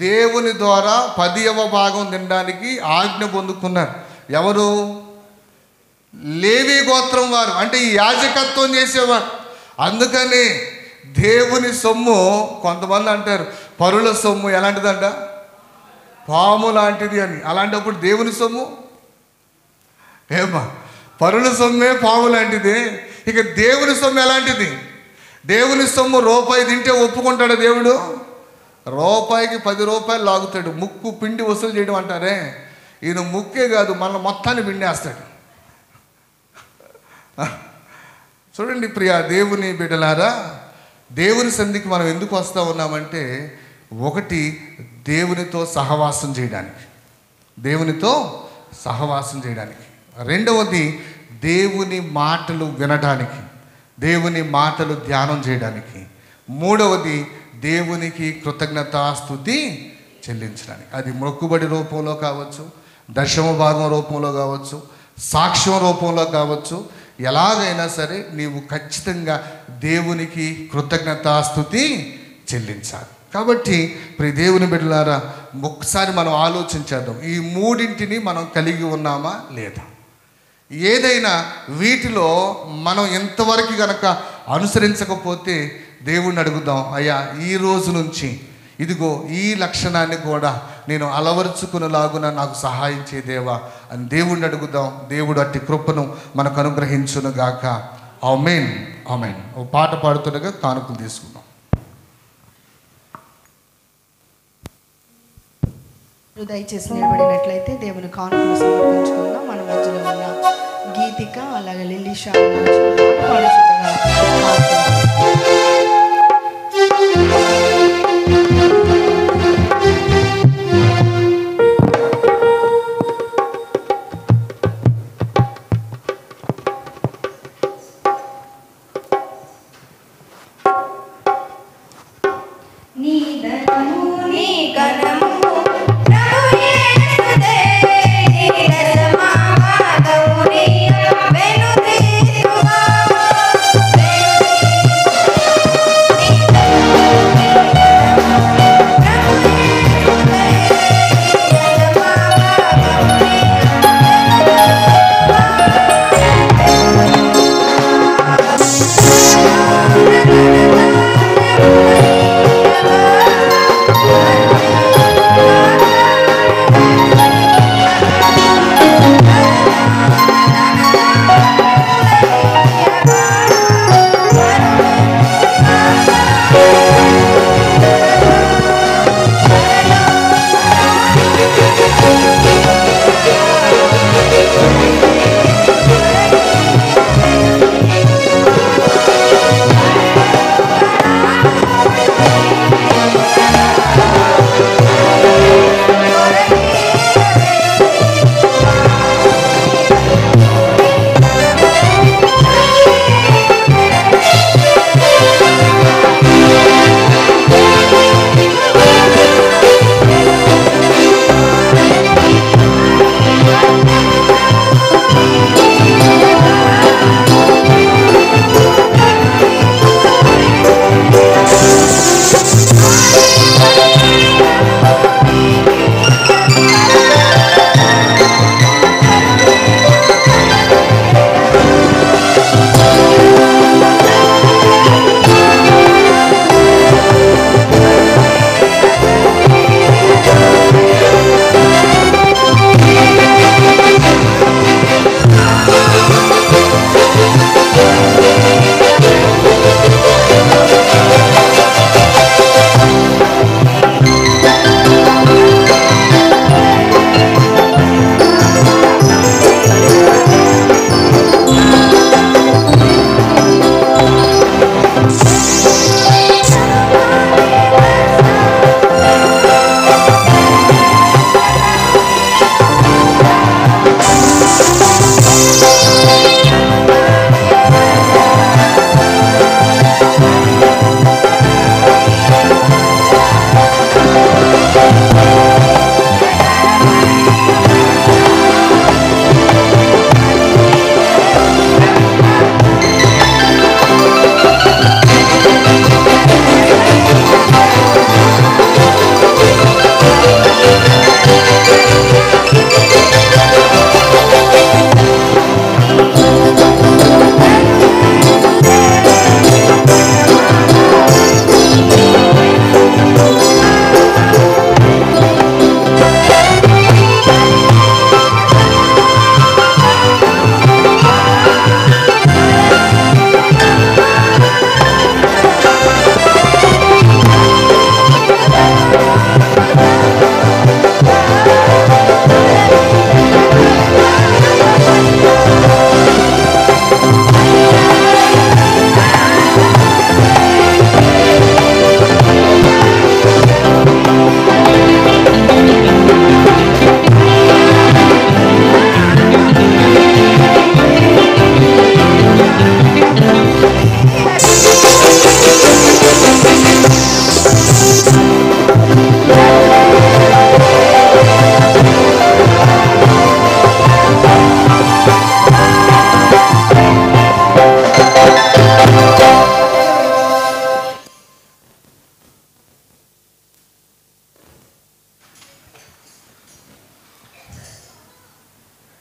[SPEAKER 9] దేవుని ద్వారా 10వ భాగం తినడానికి ఆజ్ఞ పొందుకున్నారు. ఎవరు? లేవీ గోత్రం వారు, అంటే ఈ యాజకత్వం చేసేవారు. అందుకని దేవుని సొమ్ము, కొంతమంది అంటారు పరుల సొమ్ము ఎలాంటిదంట, పాము లాంటిది అని. అలాంటప్పుడు దేవుని సొమ్ము ఏమా? పరుల సొమ్మే పాము లాంటిది. ఇక దేవుని సొమ్ము ఎలాంటిది? దేవుని సొమ్ము రూపాయి తింటే ఒప్పుకుంటాడు దేవుడు? రూపాయికి 10 రూపాయలు లాగుతాడు. ముక్కు పిండి వసూలు చేయడం అంటారే, ఈయన ముక్కే కాదు మన మొత్తాన్ని పిండేస్తాడు. చూడండి ప్రియా దేవుని బిడ్డలారా, దేవుని సన్నిధికి మనం ఎందుకు వస్తూ ఉన్నామంటే, ఒకటి దేవునితో సహవాసం చేయడానికి, రెండవది దేవుని మాటలు వినడానికి, దేవుని మాటలు ధ్యానం చేయడానికి, మూడవది దేవునికి కృతజ్ఞతాస్తుతి చెల్లించడానికి. అది మొక్కుబడి రూపంలో కావచ్చు, దశమ భాగం రూపంలో కావచ్చు, సాక్ష్యం రూపంలో కావచ్చు. ఎలాగైనా సరే నీవు ఖచ్చితంగా దేవునికి కృతజ్ఞతాస్తుతి చెల్లించాలి. కాబట్టి ప్రియ దేవుని బిడ్డలారా, ఒకసారి మనం ఆలోచించేద్దాం, ఈ మూడింటిని మనం కలిగి ఉన్నామా లేదా? ఏదైనా వీటిలో మనం ఎంతవరకు కనుక అనుసరించకపోతే దేవుణ్ణి అడుగుదాం, అయ్యా ఈ రోజు నుంచి ఇదిగో ఈ లక్షణాన్ని కూడా నేను అలవరుచుకునేలాగున నాకు సహాయం చేయదేవా అని దేవుణ్ణి అడుగుదాం. దేవుడు అట్టి కృపను మనకు అనుగ్రహించునుగాక. ఆమేన్, ఆమేన్. ఓ పాట పాడుతుండగా కానుకలు తీసుకుందాం.
[SPEAKER 1] దయచేసి నిలబడినట్లయితే దేవుని కానుకలు సమర్పించుకుందాం. మన మధ్యలో ఉన్న గీతిక అలాగే లిల్లీషా పాడుచుండగా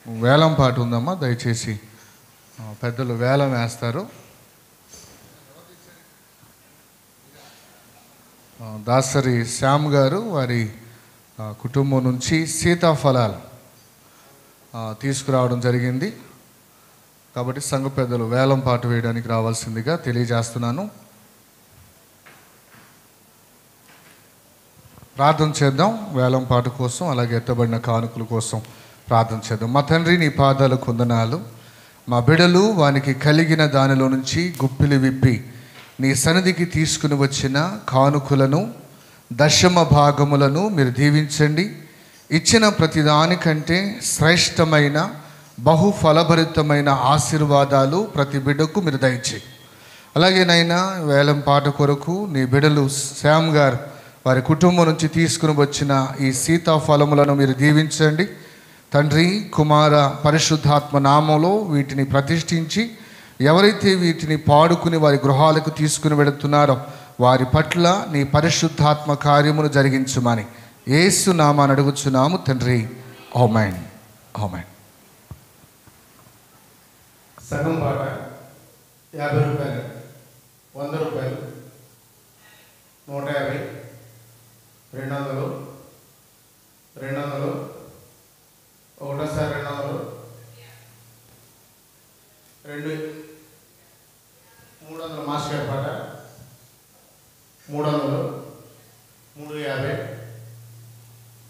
[SPEAKER 8] వేలం పాట ఉందమ్మా, దయచేసి పెద్దలు వేలం వేస్తారు. దాసరి శ్యామ్ గారు వారి కుటుంబం నుంచి సీతాఫలాలు తీసుకురావడం జరిగింది. కాబట్టి సంఘ పెద్దలు వేలం పాట వేయడానికి రావాల్సిందిగా తెలియజేస్తున్నాను. ప్రార్థన చేద్దాం. వేలం పాట కోసం, అలాగే ఎత్తబడిన కానుకల కోసం ప్రార్థన చేద్దాం. మా తండ్రి, నీ పాదాలకు వందనాలు. మా బిడలు వానికి కలిగిన దానిలో నుంచి గుప్పిలి విప్పి నీ సన్నిధికి తీసుకుని వచ్చిన కానుకలను, దశమ భాగములను మీరు దీవించండి. ఇచ్చిన ప్రతిదానికంటే శ్రేష్టమైన బహు ఫలభరితమైన ఆశీర్వాదాలు ప్రతి బిడ్డకు మీరు దయచేయి. అలాగే నైనా వేలం పాట కొరకు నీ బిడలు శ్యామ్ గారు వారి కుటుంబం నుంచి తీసుకుని వచ్చిన ఈ సీతాఫలములను మీరు దీవించండి. తండ్రి, కుమార, పరిశుద్ధాత్మ నామంలో వీటిని ప్రతిష్ఠించి ఎవరైతే వీటిని పాడుకుని వారి గృహాలకు తీసుకుని వెళుతున్నారో వారి పట్ల నీ పరిశుద్ధాత్మ కార్యమును జరిగించుమని యేసు నామాన్ని అడుగుచున్నాము తండ్రి. ఆమేన్. ఆమేన్.
[SPEAKER 10] సగం పాట 50 రూపాయలు, 100 రూపాయలు, 150, 200, 200, ఒకటోసారి 200, 300 మాస్టర్ పాట, 300, 350,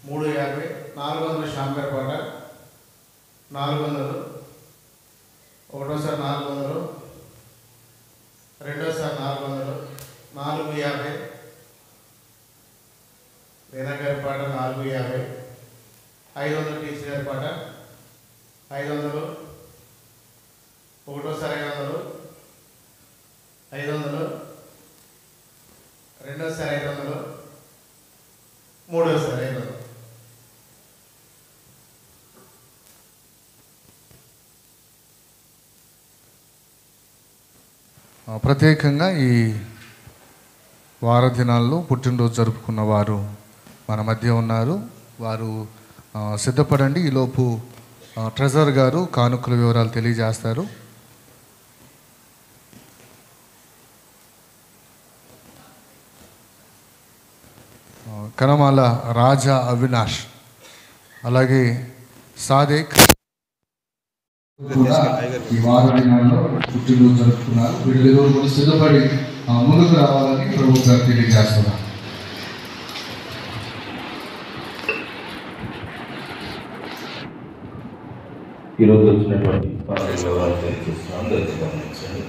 [SPEAKER 10] 350, 400 షాంపర్ పాట, 400, ఒకటోసారి 400, రెండోసారి 400, 450, రేణగారి పాట 450, 500 టీసీ గారి పాట 500, ఒకటోసారి 500, 500, రెండోసారి 500, మూడోసారి 500.
[SPEAKER 8] ప్రత్యేకంగా ఈ వార దినాల్లో పుట్టినరోజు జరుపుకున్న వారు మన మధ్య ఉన్నారు. వారు సిద్ధపడండి. ఈలోపు ట్రెజర్ గారు కానుకల వివరాలు తెలియజేస్తారు. కనమాల రాజా అవినాష్, అలాగే సాదేక్ కూడా ఈ వార దినాల్లో పుట్టినరోజు జరుపుకున్నారు. వీళ్ళు కూడా సిద్ధపడి ముందుకు రావాలని ప్రభు గారు తెలియజేస్తున్నారు.
[SPEAKER 11] ఈరోజు వచ్చినటువంటి వివరాలు తెలియజేస్తున్నాను. గమనించండి.